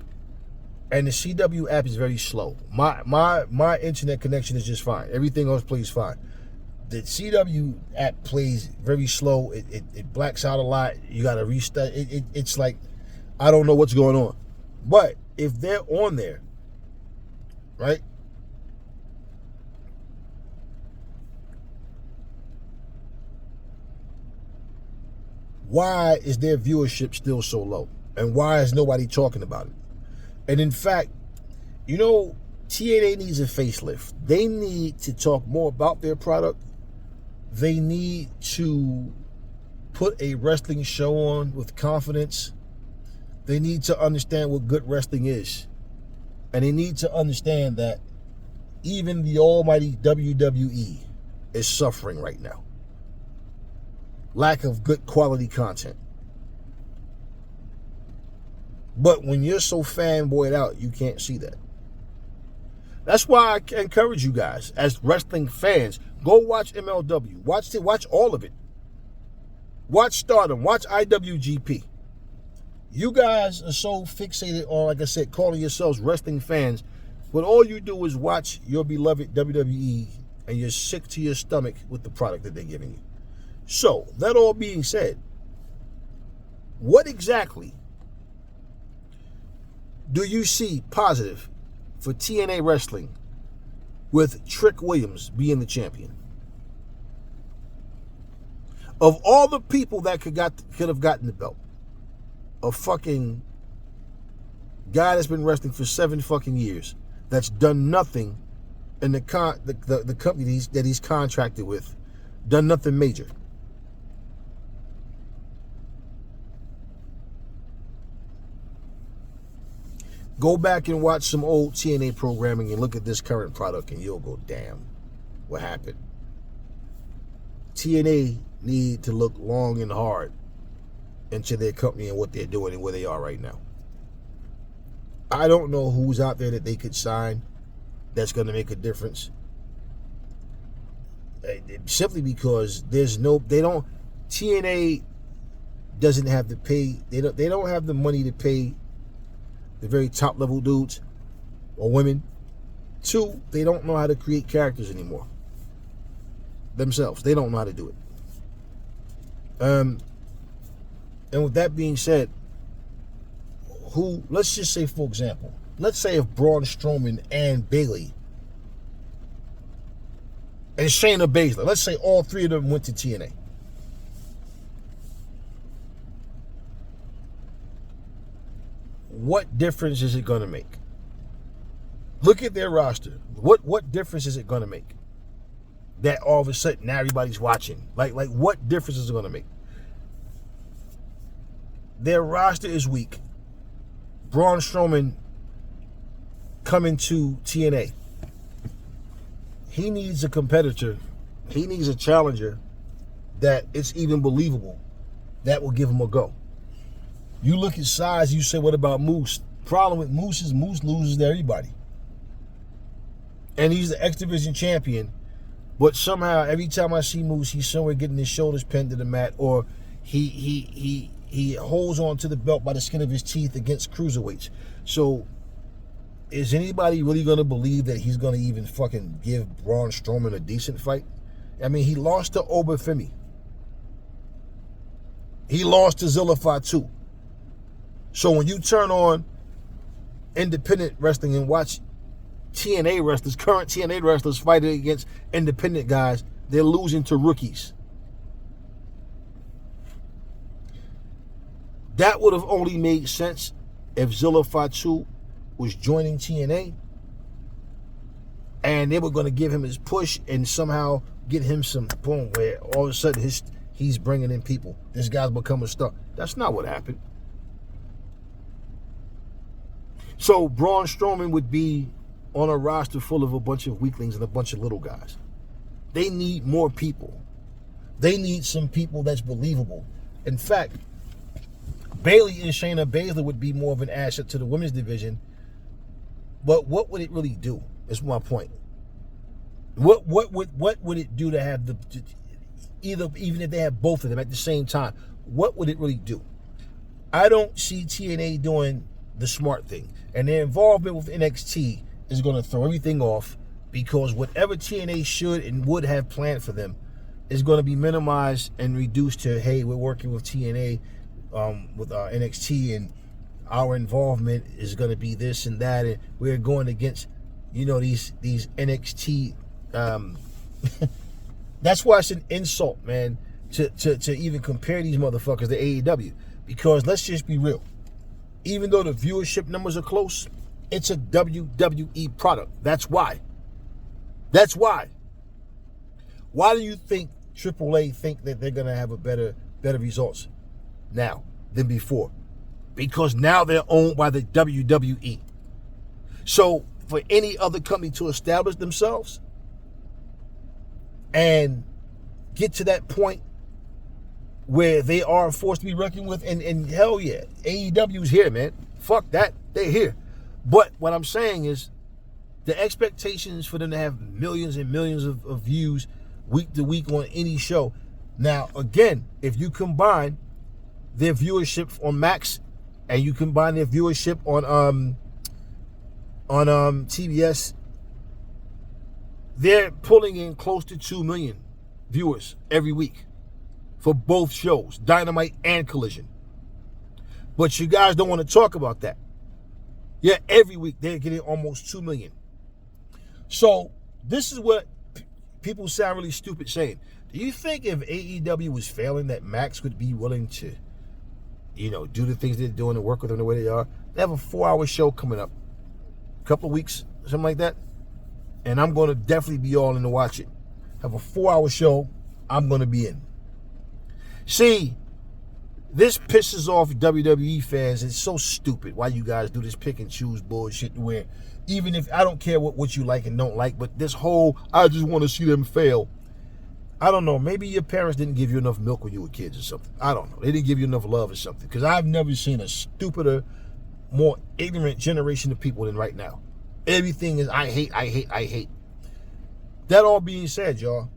And the CW app is very slow. My internet connection is just fine. Everything else plays fine. The CW app plays very slow. It blacks out a lot. You got to restart. It's like, I don't know what's going on. But if they're on there, right? Why is their viewership still so low? And why is nobody talking about it? And in fact, you know, TNA needs a facelift. They need to talk more about their product. They need to put a wrestling show on with confidence. They need to understand what good wrestling is. And they need to understand that even the almighty WWE is suffering right now. Lack of good quality content. But when you're so fanboyed out, you can't see that. That's why I encourage you guys, as wrestling fans, go watch MLW. Watch all of it. Watch Stardom. Watch IWGP. You guys are so fixated on, like I said, calling yourselves wrestling fans, but all you do is watch your beloved WWE, and you're sick to your stomach with the product that they're giving you. So, that all being said, what exactly do you see positive for TNA Wrestling with Trick Williams being the champion? Of all the people that could have gotten the belt, a fucking guy that's been wrestling for 7 fucking years, that's done nothing in the company that he's contracted with, done nothing major. Go back and watch some old TNA programming and look at this current product and you'll go, damn, what happened? TNA need to look long and hard into their company and what they're doing and where they are right now. I don't know who's out there that they could sign that's going to make a difference. Simply because TNA doesn't have to pay, they don't have the money to pay the very top level dudes or women. 2, they don't know how to create characters anymore. Themselves. They don't know how to do it. And with that being said, let's just say, for example, let's say if Braun Strowman and Bayley and Shayna Baszler, let's say all 3 of them went to TNA. What difference is it going to make? Look at their roster. What difference is it going to make? That all of a sudden now everybody's watching. Like what difference is it going to make? Their roster is weak. Braun Strowman coming to TNA. He needs a competitor. He needs a challenger that it's even believable that will give him a go. You look at size, you say, what about Moose? Problem with Moose is Moose loses to everybody. And he's the X Division champion, but somehow every time I see Moose, he's somewhere getting his shoulders pinned to the mat, or he holds on to the belt by the skin of his teeth against cruiserweights. So is anybody really going to believe that he's going to even fucking give Braun Strowman a decent fight? I mean, he lost to Obafemi. He lost to Zillify too. So when you turn on independent wrestling and watch TNA wrestlers, current TNA wrestlers fighting against independent guys, they're losing to rookies. That would have only made sense if Zillify 2 was joining TNA and they were going to give him his push and somehow get him some boom, where all of a sudden he's bringing in people. This guy's become a star. That's not what happened. So Braun Strowman would be on a roster full of a bunch of weaklings and a bunch of little guys. They need more people. They need some people that's believable. In fact, Bayley and Shayna Baszler would be more of an asset to the women's division. But what would it really do? Is my point. What would it do to have even if they have both of them at the same time? What would it really do? I don't see TNA doing the smart thing. And their involvement with NXT is going to throw everything off, because whatever TNA should and would have planned for them is going to be minimized and reduced to, hey, we're working with TNA, with NXT, and our involvement is going to be this and that, and we're going against, these NXT. That's why it's an insult, man, to even compare these motherfuckers to AEW. Because let's just be real. Even though the viewership numbers are close, it's a WWE product. That's why. That's why. Why do you think AAA think that they're going to have a better results now than before? Because now they're owned by the WWE. So for any other company to establish themselves and get to that point where they are forced to be reckoned with, and hell yeah, AEW's here, man. Fuck that, they're here. But what I'm saying is, the expectations for them to have millions and millions of views week to week on any show. Now, again, if you combine their viewership on Max and you combine their viewership on TBS, they're pulling in close to 2 million viewers every week for both shows, Dynamite and Collision. But you guys don't want to talk about that. Yeah, every week they're getting almost 2 million. So this is what people sound really stupid saying. Do you think if AEW was failing that Max would be willing to, do the things they're doing and work with them the way they are? They have a 4-hour show coming up, a couple of weeks, something like that. And I'm going to definitely be all in to watch it. Have a 4-hour show, I'm going to be in. See, this pisses off WWE fans. It's so stupid why you guys do this pick and choose bullshit, where even if I don't care what you like and don't like, but this whole, I just want to see them fail. I don't know. Maybe your parents didn't give you enough milk when you were kids or something. I don't know. They didn't give you enough love or something. Because I've never seen a stupider, more ignorant generation of people than right now. Everything is I hate, I hate, I hate. That all being said, y'all,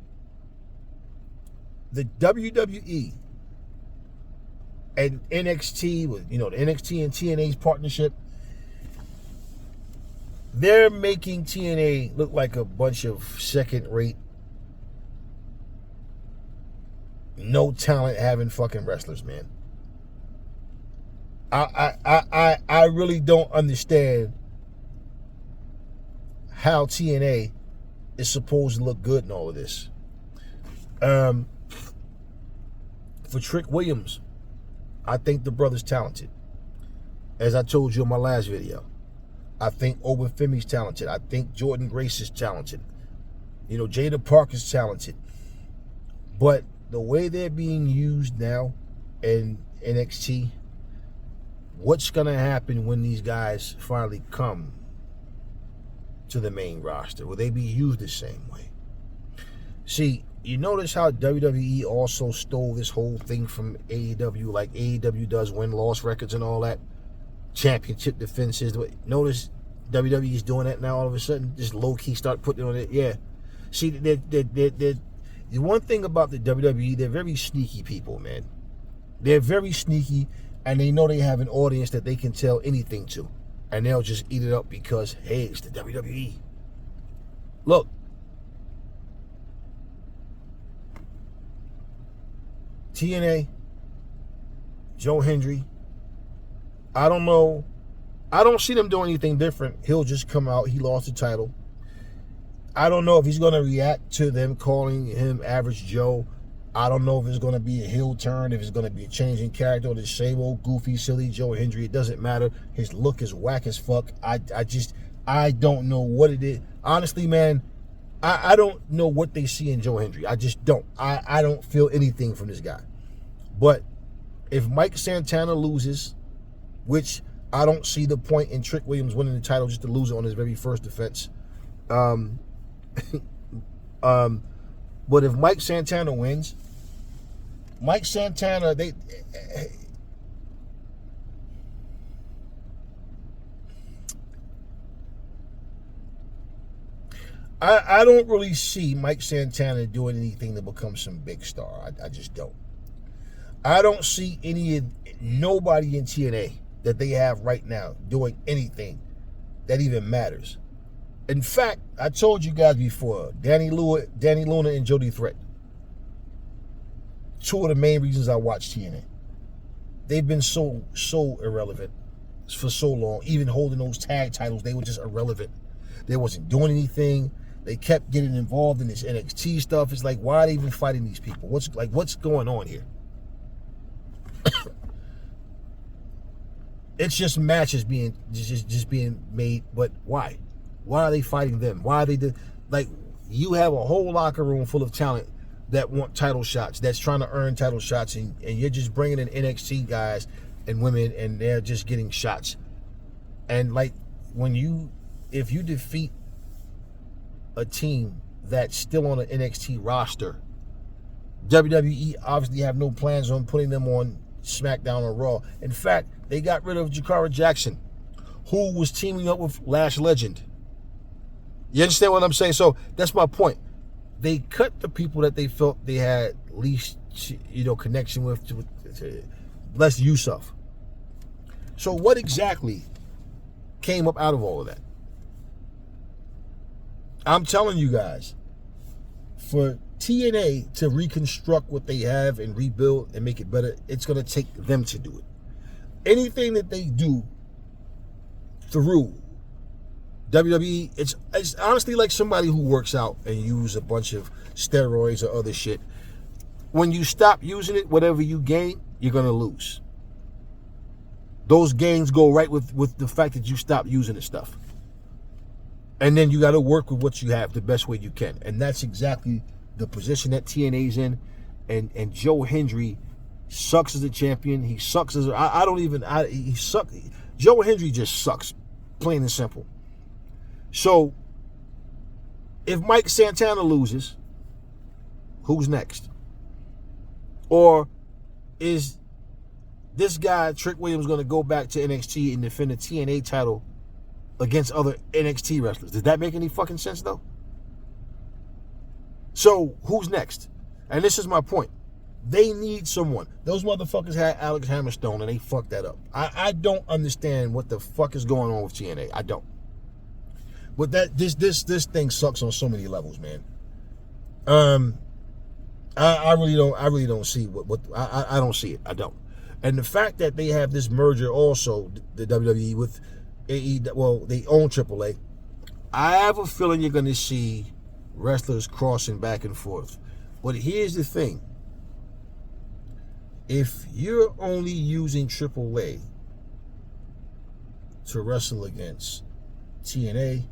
the WWE and NXT, with the NXT and TNA's partnership, they're making TNA look like a bunch of second-rate, no talent having fucking wrestlers, man. I really don't understand how TNA is supposed to look good in all of this. For Trick Williams, I think the brother's talented. As I told you in my last video, I think Owen Femi's talented. I think Jordan Grace is talented. Jada Parker's talented. But the way they're being used now in NXT, what's going to happen when these guys finally come to the main roster? Will they be used the same way? See, you notice how WWE also stole this whole thing from AEW, like AEW does win-loss records and all that, championship defenses. Notice WWE is doing that now all of a sudden, just low-key start putting it on it. Yeah. See, the one thing about the WWE, they're very sneaky people, man. They're very sneaky, and they know they have an audience that they can tell anything to, and they'll just eat it up because, hey, it's the WWE. Look, TNA, Joe Hendry, I don't know. I don't see them doing anything different. He'll just come out. He lost the title. I don't know if he's going to react to them calling him Average Joe. I don't know if it's going to be a heel turn, if it's going to be a change in character, or the same old goofy, silly Joe Hendry. It doesn't matter. His look is whack as fuck. I don't know what it is. Honestly, man, I don't know what they see in Joe Hendry. I just don't. I don't feel anything from this guy. But if Mike Santana loses, which I don't see the point in Trick Williams winning the title just to lose it on his very first defense. But if Mike Santana wins, Mike Santana, I don't really see Mike Santana doing anything to become some big star. I just don't. I don't see nobody in TNA that they have right now doing anything that even matters. In fact, I told you guys before, Danny Luna and Jody Threat. Two of the main reasons I watch TNA. They've been so irrelevant for so long. Even holding those tag titles, they were just irrelevant. They wasn't doing anything. They kept getting involved in this NXT stuff. It's like, why are they even fighting these people? What's going on here? It's just matches being made, but why? Why are they fighting them? Why are they like, you have a whole locker room full of talent that want title shots, that's trying to earn title shots, and you're just bringing in NXT guys and women, and they're just getting shots. And like, if you defeat a team that's still on the NXT roster, WWE obviously have no plans on putting them on SmackDown or Raw. In fact, they got rid of Jakara Jackson, who was teaming up with Lash Legend. You understand what I'm saying? So that's my point. They cut the people that they felt they had least, connection with, less use of. So what exactly came up out of all of that? I'm telling you guys, for TNA to reconstruct what they have and rebuild and make it better, it's going to take them to do it. Anything that they do through WWE, it's honestly like somebody who works out and use a bunch of steroids or other shit. When you stop using it, whatever you gain, you're going to lose. Those gains go right with the fact that you stop using the stuff. And then you got to work with what you have the best way you can. And that's exactly the position that TNA's in. And Joe Hendry sucks as a champion. He sucks as he sucks. Joe Hendry just sucks, plain and simple. So, if Mike Santana loses, who's next? Or is this guy, Trick Williams, going to go back to NXT and defend the TNA title against other NXT wrestlers? Does that make any fucking sense, though? So, who's next? And this is my point. They need someone. Those motherfuckers had Alex Hammerstone and they fucked that up. I don't understand what the fuck is going on with TNA. I don't. But this thing sucks on so many levels, man. I really don't see what I don't see it. I don't. And the fact that they have this merger also, the WWE with AE, well, they own AAA. I have a feeling you're going to see wrestlers crossing back and forth. But here's the thing. If you're only using AAA to wrestle against TNA,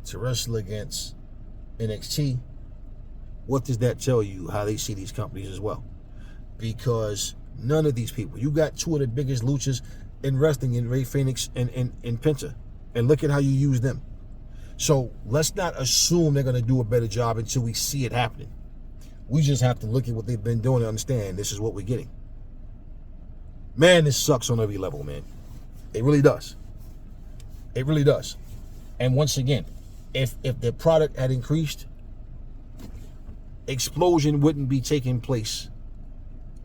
to wrestle against NXT, what does that tell you how they see these companies as well? Because none of these people, you got two of the biggest luchas in wrestling in Ray Phoenix and Penta, and look at how you use them. So let's not assume they're going to do a better job until we see it happening. We just have to look at what they've been doing and understand this is what we're getting. Man, this sucks on every level, man. It really does. It really does. And once again, if the product had increased, Explosion wouldn't be taking place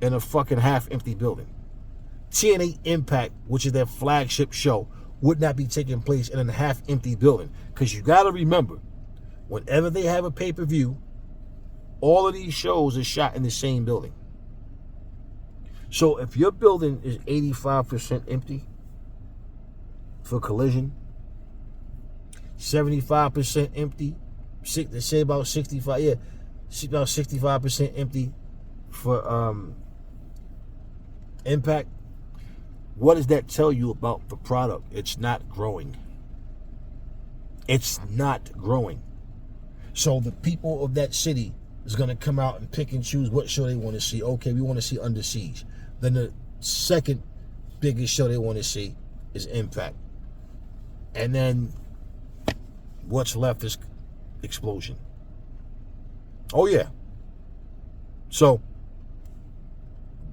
in a fucking half-empty building. TNA Impact, which is their flagship show, would not be taking place in a half-empty building. Because you got to remember, whenever they have a pay-per-view, all of these shows are shot in the same building. So if your building is 85% empty for Collision, 75% empty, say about 65, yeah, about 65% empty for Impact, what does that tell you about the product? It's not growing. It's not growing. So the people of that city is going to come out and pick and choose what show they want to see. Okay, we want to see Under Siege. Then the second biggest show they want to see is Impact. And then what's left is Explosion. Oh, yeah. So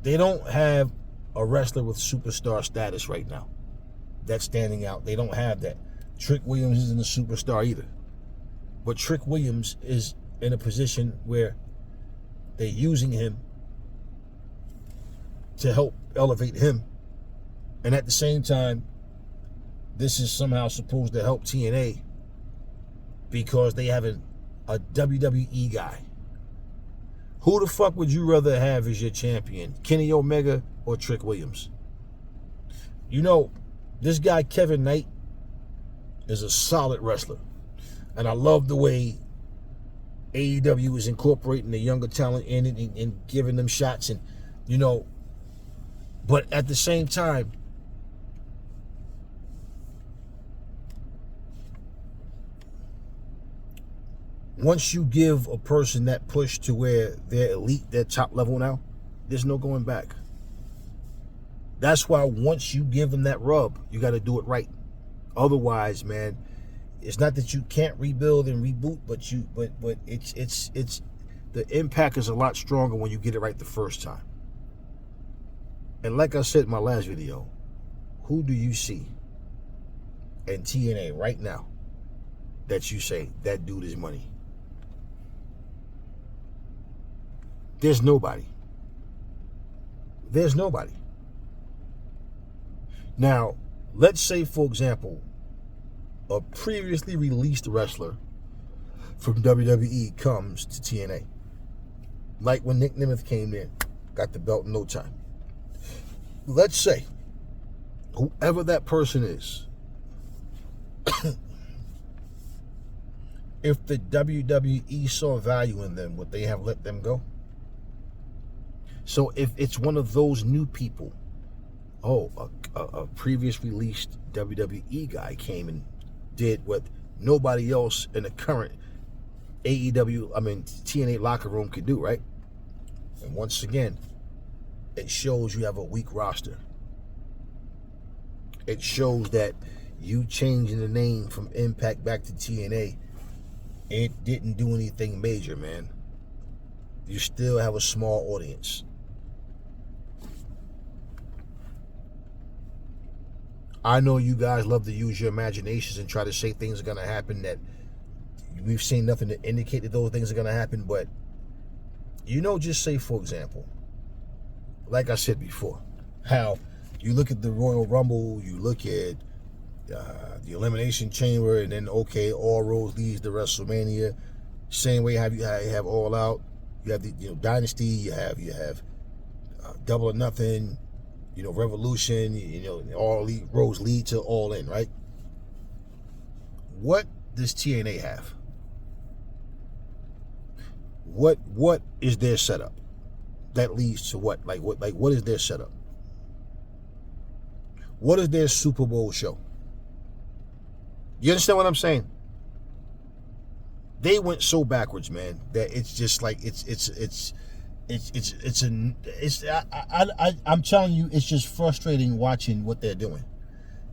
they don't have a wrestler with superstar status right now that's standing out. They don't have that. Trick Williams isn't a superstar either. But Trick Williams is in a position where they're using him to help elevate him And at the same time, this is somehow supposed to help TNA because they have a WWE guy. Who the fuck would you rather have as your champion? Kenny Omega or Trick Williams? You know, this guy Kevin Knight is a solid wrestler. And I love the way AEW is incorporating the younger talent in it and giving them shots. And, you know, but at the same time, once you give a person that push to where they're elite, they're top level now, there's no going back. That's why once you give them that rub, you got to do it right. Otherwise, man, it's not that you can't rebuild and reboot, but it's the impact is a lot stronger when you get it right the first time. And like I said in my last video, who do you see in TNA right now that you say that dude is money? There's nobody. There's nobody. Now, let's say, for example, a previously released wrestler from WWE comes to TNA. Like when Nick Nemeth came in, got the belt in no time. Let's say, whoever that person is, if the WWE saw value in them, would they have let them go? So if it's one of those new people, a previous released WWE guy came and did what nobody else in the current TNA locker room could do, right? And once again, it shows you have a weak roster. It shows that you changing the name from Impact back to TNA, it didn't do anything major, man. You still have a small audience. I know you guys love to use your imaginations and try to say things are going to happen that we've seen nothing to indicate that those things are going to happen. But, you know, just say, for example, like I said before, how you look at the Royal Rumble, you look at the Elimination Chamber, and then, okay, All Roads leads to WrestleMania. Same way you have All Out. You have the Dynasty. You have Double or Nothing. Revolution, all roads lead to All In, right? What does TNA have? What is their setup that leads to what? What is their setup? What is their Super Bowl show? You understand what I'm saying? They went so backwards, man, that it's just like I'm telling you, it's just frustrating watching what they're doing,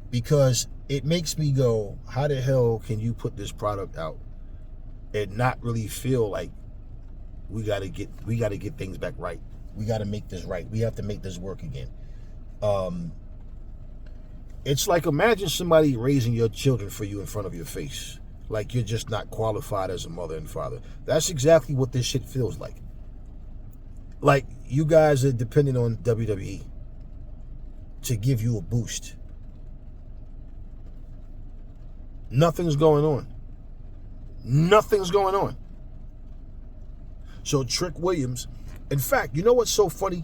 because it makes me go, how the hell can you put this product out and not really feel like we got to get things back right? We got to make this right. We have to make this work again. It's like, imagine somebody raising your children for you in front of your face, like you're just not qualified as a mother and father. That's exactly what this shit feels like. Like, you guys are dependent on WWE to give you a boost. Nothing's going on. Nothing's going on. So Trick Williams, in fact, you know what's so funny?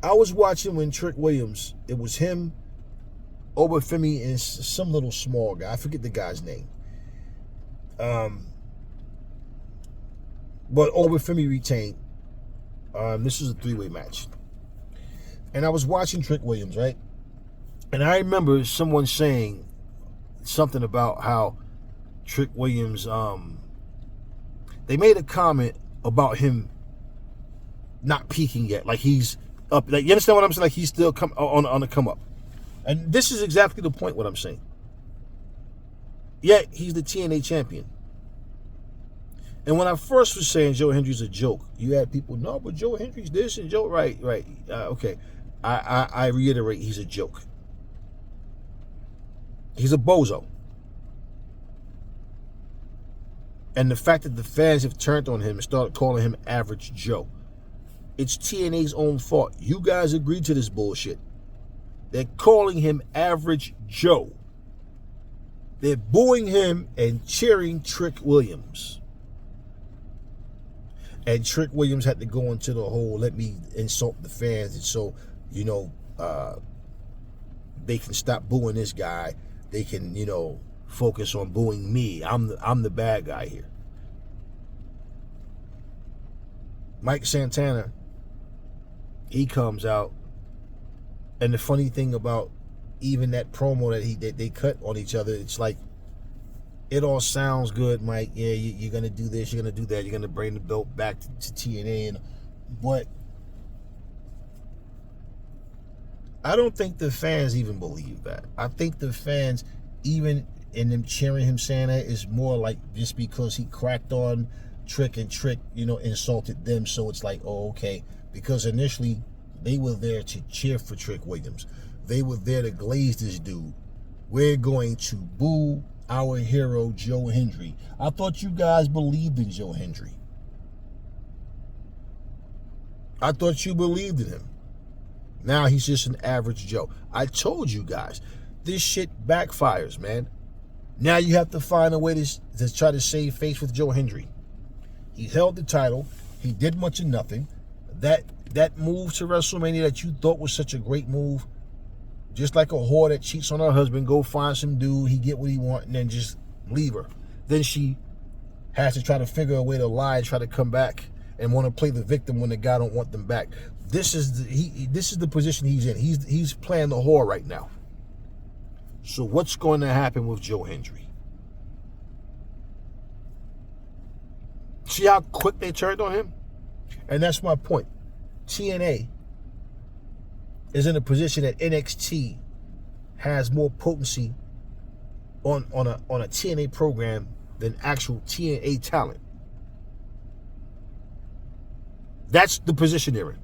I was watching when Trick Williams, it was him, Obafemi, and some little small guy. I forget the guy's name. But Obafemi retained. This was a 3-way match. And I was watching Trick Williams, right? And I remember someone saying something about how Trick Williams, they made a comment about him not peaking yet. Like, he's up. Like, you understand what I'm saying? Like, he's still on the come up. And this is exactly the point what I'm saying. Yet, he's the TNA champion. And when I first was saying Joe Hendry's a joke, you had people, no, but Joe Hendry's this and Joe, right. Okay. I reiterate, he's a joke. He's a bozo. And the fact that the fans have turned on him and started calling him Average Joe, it's TNA's own fault. You guys agreed to this bullshit. They're calling him Average Joe. They're booing him and cheering Trick Williams. And Trick Williams had to go into the whole, let me insult the fans, and so, they can stop booing this guy. They can, focus on booing me. I'm the bad guy here. Mike Santana, he comes out, and the funny thing about even that promo that they cut on each other, it's like, it all sounds good, Mike. Yeah, you're gonna do this, you're gonna do that, you're gonna bring the belt back to TNA, but I don't think the fans even believe that. I think the fans, even in them cheering him, saying that, is more like just because he cracked on Trick and Trick, insulted them. So it's like, oh, okay. Because initially, they were there to cheer for Trick Williams. They were there to glaze this dude. We're going to boo our hero, Joe Hendry. I thought you guys believed in Joe Hendry. I thought you believed in him. Now he's just an average Joe. I told you guys, this shit backfires, man. Now you have to find a way to try to save face with Joe Hendry. He held the title. He did much of nothing. That move to WrestleMania that you thought was such a great move, just like a whore that cheats on her husband, go find some dude, he get what he want, and then just leave her. Then she has to try to figure a way to lie and try to come back and want to play the victim when the guy don't want them back. This is the position he's in. He's playing the whore right now. So what's going to happen with Joe Hendry? See how quick they turned on him? And that's my point. TNA is in a position that NXT has more potency on a TNA program than actual TNA talent. That's the position they're in.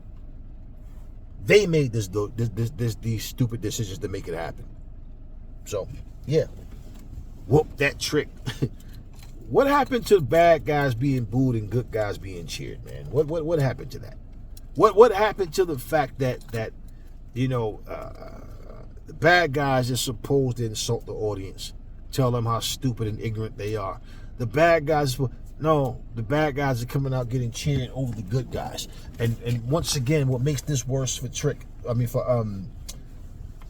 They made these stupid decisions to make it happen. So, yeah. Whoop that Trick. What happened to bad guys being booed and good guys being cheered, man? What happened to that? What happened to the fact that the bad guys are supposed to insult the audience, tell them how stupid and ignorant they are? The bad guys are coming out getting cheered over the good guys. And once again, what makes this worse for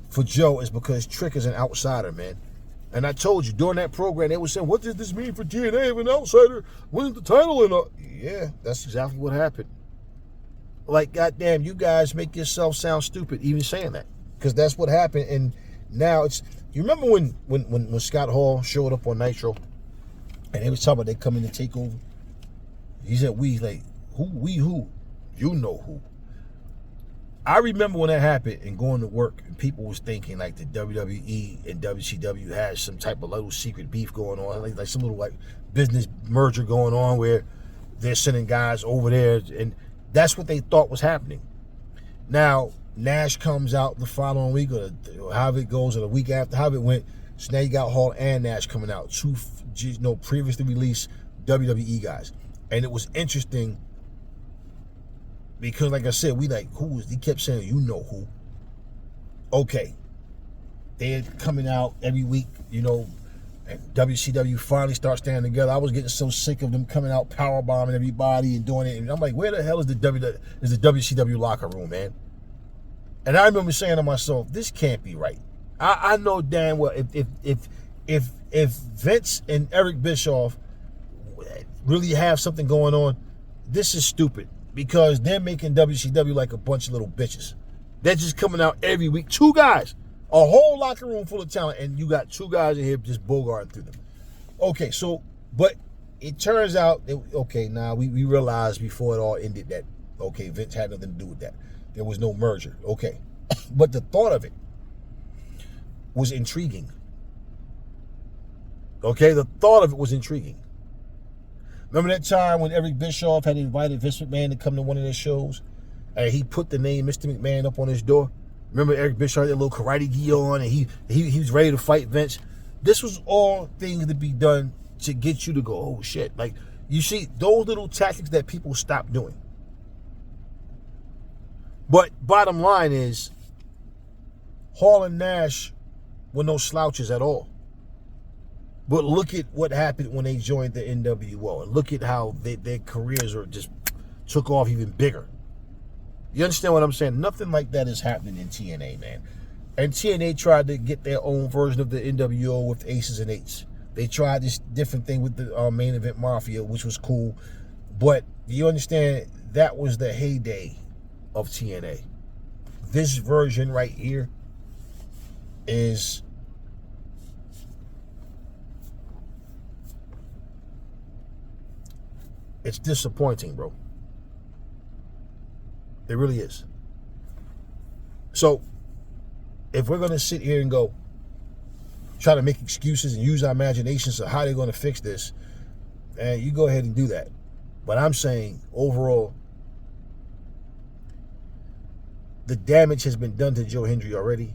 for Joe is because Trick is an outsider, man. And I told you, during that program, they were saying, what does this mean for TNA if an outsider wins the title? Yeah, that's exactly what happened. Like, goddamn, you guys make yourself sound stupid even saying that. Because that's what happened. And now it's... You remember when Scott Hall showed up on Nitro? And they was talking about they come in to take over? He said, we, like, who? You know who. I remember when that happened and going to work, and people was thinking like the WWE and WCW had some type of little secret beef going on, like some little like business merger going on where they're sending guys over there, and that's what they thought was happening. Now Nash comes out the following week, or however it goes, or the week after, however it went. So now you got Hall and Nash coming out, two previously released WWE guys, and it was interesting. Because, like I said, we like, who is, he kept saying, you know who. Okay. They're coming out every week, and WCW finally starts standing together. I was getting so sick of them coming out powerbombing everybody and doing it. And I'm like, where the hell is the WCW locker room, man? And I remember saying to myself, this can't be right. I know damn well if Vince and Eric Bischoff really have something going on, this is stupid. Because they're making WCW like a bunch of little bitches. They're just coming out every week. Two guys. A whole locker room full of talent. And you got two guys in here just bogarting through them. Okay, so, but it turns out, we realized before it all ended that, Vince had nothing to do with that. There was no merger. Okay. But the thought of it was intriguing. Okay, the thought of it was intriguing. Remember that time when Eric Bischoff had invited Vince McMahon to come to one of their shows? And he put the name Mr. McMahon up on his door? Remember Eric Bischoff had that little karate gi on, and he was ready to fight Vince? This was all things to be done to get you to go, oh shit. Like, you see, those little tactics that people stop doing. But bottom line is, Hall and Nash were no slouches at all. But look at what happened when they joined the NWO. And look at how their careers just took off even bigger. You understand what I'm saying? Nothing like that is happening in TNA, man. And TNA tried to get their own version of the NWO with Aces and Eights. They tried this different thing with the Main Event Mafia, which was cool. But you understand, that was the heyday of TNA. This version right here is... it's disappointing, bro. It really is. So, if we're going to sit here and go try to make excuses and use our imaginations of how they're going to fix this, and you go ahead and do that. But I'm saying, overall, the damage has been done to Joe Hendry already,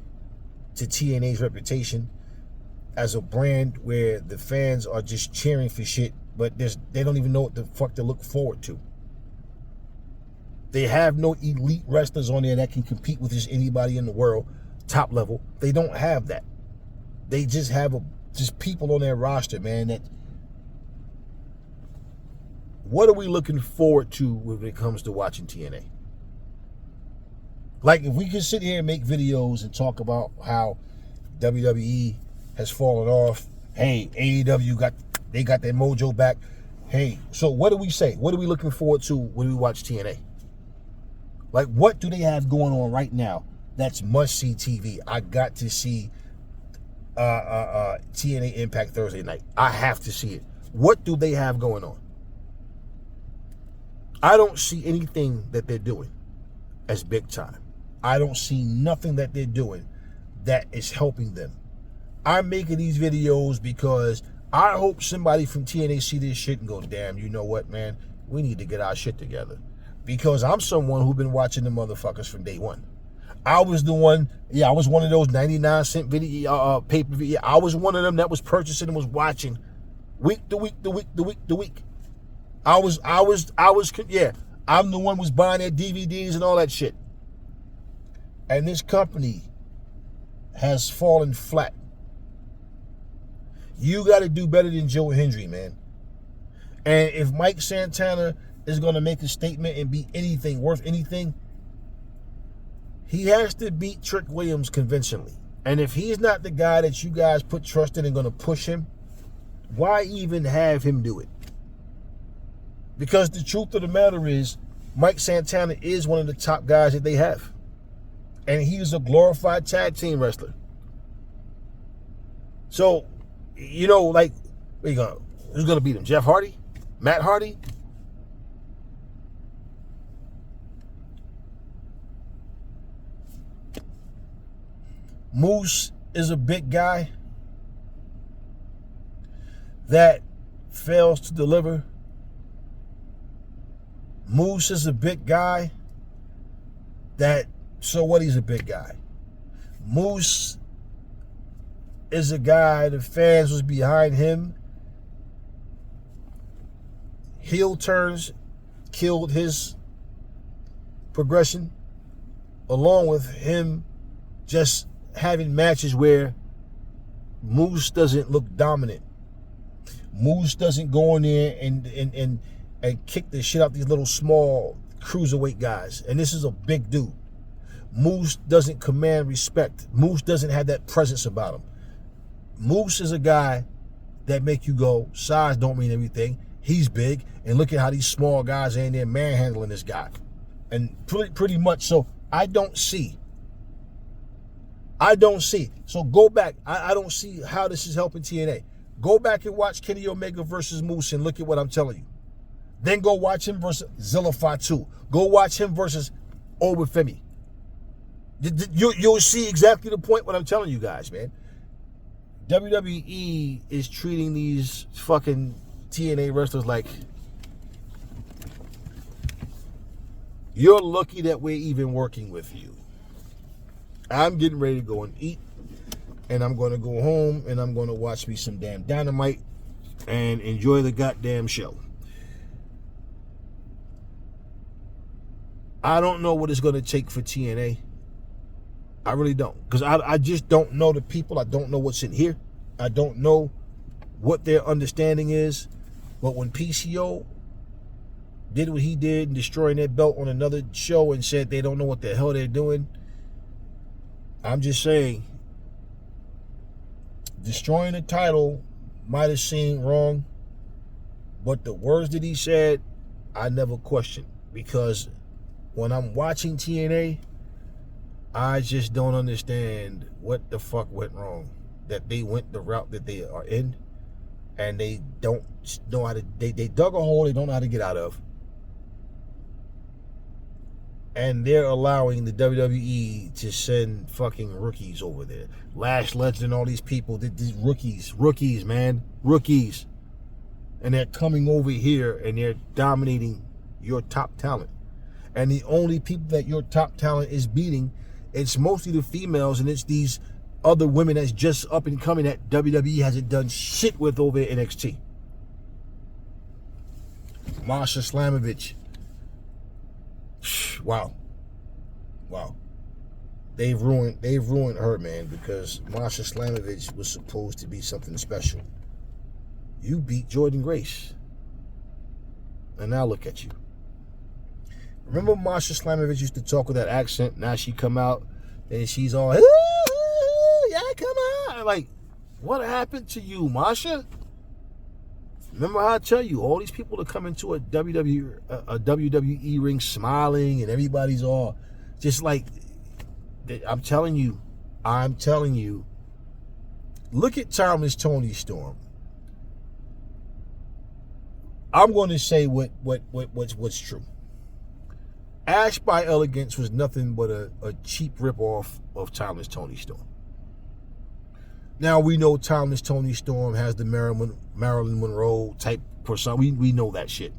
to TNA's reputation as a brand where the fans are just cheering for shit, but they don't even know what the fuck to look forward to. They have no elite wrestlers on there that can compete with just anybody in the world, top level. They don't have that. They just have just people on their roster, man, that... what are we looking forward to when it comes to watching TNA? Like, if we can sit here and make videos and talk about how WWE has fallen off, hey, AEW got their mojo back. Hey, so what do we say? What are we looking forward to when we watch TNA? Like, what do they have going on right now that's must-see TV? I got to see TNA Impact Thursday night. I have to see it. What do they have going on? I don't see anything that they're doing as big time. I don't see nothing that they're doing that is helping them. I'm making these videos because I hope somebody from TNA see this shit and go, damn, you know what, man? We need to get our shit together. Because I'm someone who's been watching the motherfuckers from day one. I was the one, I was one of those 99-cent video pay-per-view. I was one of them that was purchasing and was watching week to week. I'm the one who was buying their DVDs and all that shit. And this company has fallen flat. You got to do better than Joe Hendry, man. And if Mike Santana is going to make a statement and be anything, worth anything, he has to beat Trick Williams convincingly. And if he's not the guy that you guys put trust in and going to push him, why even have him do it? Because the truth of the matter is, Mike Santana is one of the top guys that they have. And he's a glorified tag team wrestler. So, you know, like, who's going to beat him? Jeff Hardy? Matt Hardy? Moose is a big guy that fails to deliver. Moose is a big guy that, so what, he's a big guy. Moose is a guy, the fans was behind him. Heel turns killed his progression, along with him just having matches where Moose doesn't look dominant. Moose doesn't go in there and kick the shit out these little small cruiserweight guys. And this is a big dude. Moose doesn't command respect. Moose doesn't have that presence about him. Moose is a guy that make you go, size don't mean everything. He's big, and look at how these small guys are in there manhandling this guy. And pretty much, so I don't see. So go back. I don't see how this is helping TNA. Go back and watch Kenny Omega versus Moose and look at what I'm telling you. Then go watch him versus Zilla Fatu. Go watch him versus Obafemi. You'll see exactly the point what I'm telling you guys, man. WWE is treating these fucking TNA wrestlers like, you're lucky that we're even working with you. I'm getting ready to go and eat, and I'm going to go home, and I'm going to watch me some damn Dynamite and enjoy the goddamn show. I don't know what it's going to take for TNA I really don't. Because I just don't know the people. I don't know what's in here. I don't know what their understanding is. But when PCO did what he did and destroying their belt on another show and said they don't know what the hell they're doing, I'm just saying, destroying the title might have seemed wrong, but the words that he said, I never questioned. Because when I'm watching TNA, I just don't understand what the fuck went wrong. That they went the route that they are in, and they don't know how to, they dug a hole they don't know how to get out of. And they're allowing the WWE to send fucking rookies over there. Lash Legend and all these people, these rookies, man. Rookies. And they're coming over here and they're dominating your top talent. And the only people that your top talent is beating, it's mostly the females, and it's these other women that's just up and coming that WWE hasn't done shit with over at NXT. Masha Slamovich. Wow. They've ruined her, man, because Masha Slamovich was supposed to be something special. You beat Jordan Grace. And now look at you. Remember Masha Slamovich used to talk with that accent? Now she come out and she's all, yeah, come on. Like, what happened to you, Masha? Remember how I tell you, all these people that come into a WWE ring smiling and everybody's all just like, I'm telling you, look at Timeless Tony Storm. I'm going to say what's true. Ash by Elegance was nothing but a cheap ripoff of Timeless Tony Storm. Now we know Timeless Tony Storm has the Marilyn Monroe type persona. We know that shit.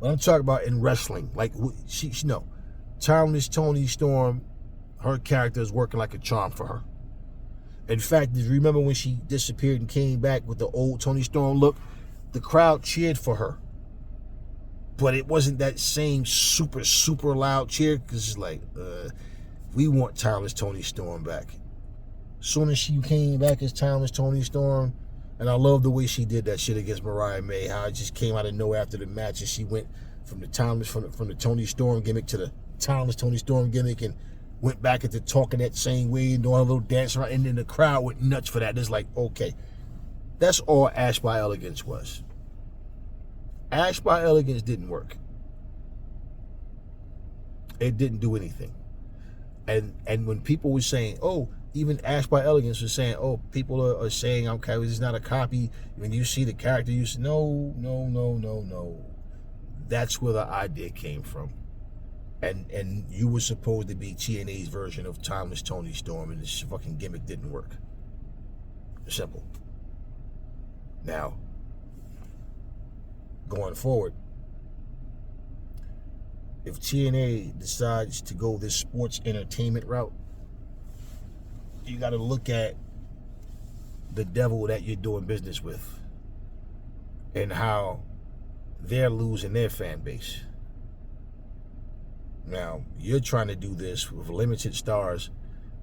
But I'm talking about in wrestling. Like, she no. Timeless Tony Storm, her character is working like a charm for her. In fact, do you remember when she disappeared and came back with the old Tony Storm look? The crowd cheered for her. But it wasn't that same super, super loud cheer, because it's like, we want Timeless Tony Storm back. As soon as she came back as Timeless Tony Storm, and I love the way she did that shit against Mariah May, how it just came out of nowhere after the match, and she went from the Timeless, from the Tony Storm gimmick to the Timeless Tony Storm gimmick, and went back into talking that same way and doing a little dance around, and then the crowd went nuts for that. It's like, okay, that's all Ash by Elegance was. Ash by Elegance didn't work. It didn't do anything. And when people were saying, oh, even Ash by Elegance was saying, oh, people are saying, okay, this is not a copy. When you see the character, you say, no. That's where the idea came from. And you were supposed to be TNA's version of Timeless Tony Storm, and this fucking gimmick didn't work. Simple. Now, going forward, if TNA decides to go this sports entertainment route, you got to look at the devil that you're doing business with and how they're losing their fan base. Now, you're trying to do this with limited stars,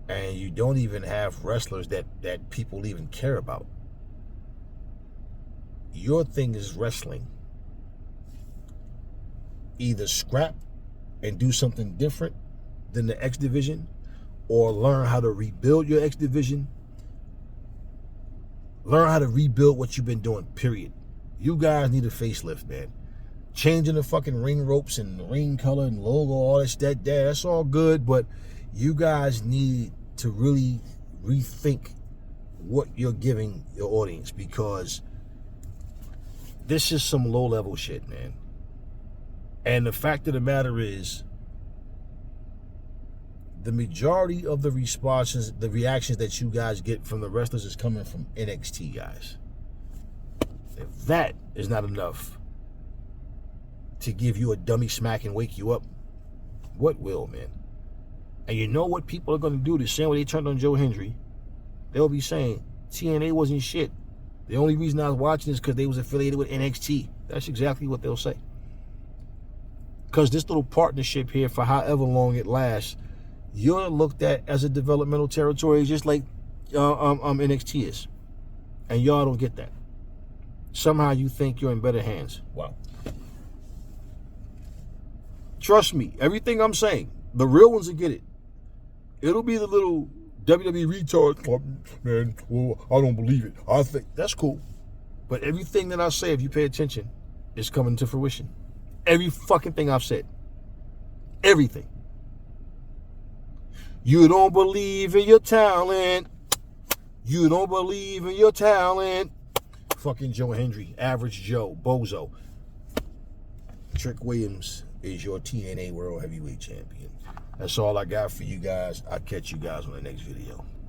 and you don't even have wrestlers that people even care about. Your thing is wrestling. Either scrap and do something different than the X Division, or learn how to rebuild your X Division. Learn how to rebuild what you've been doing, period. You guys need a facelift, man. Changing the fucking ring ropes and the ring color and logo, all that's all good, but you guys need to really rethink what you're giving your audience, because this is some low-level shit, man. And the fact of the matter is, the majority of the responses, the reactions that you guys get from the wrestlers is coming from NXT guys. If that is not enough to give you a dummy smack and wake you up, what will, man? And you know what people are going to do? The same way they turned on Joe Hendry. They'll be saying, TNA wasn't shit. The only reason I was watching is because they was affiliated with NXT. That's exactly what they'll say. Because this little partnership here, for however long it lasts, you're looked at as a developmental territory, just like NXT is, and y'all don't get that. Somehow you think you're in better hands. Wow. Trust me, everything I'm saying, the real ones will get it. It'll be the little WWE retard, oh, man, well, I don't believe it. I think that's cool. But everything that I say, if you pay attention, is coming to fruition. Every fucking thing I've said. Everything. You don't believe in your talent. You don't believe in your talent. Fucking Joe Hendry, Average Joe, Bozo. Trick Williams is your TNA World Heavyweight Champion. That's all I got for you guys. I'll catch you guys on the next video.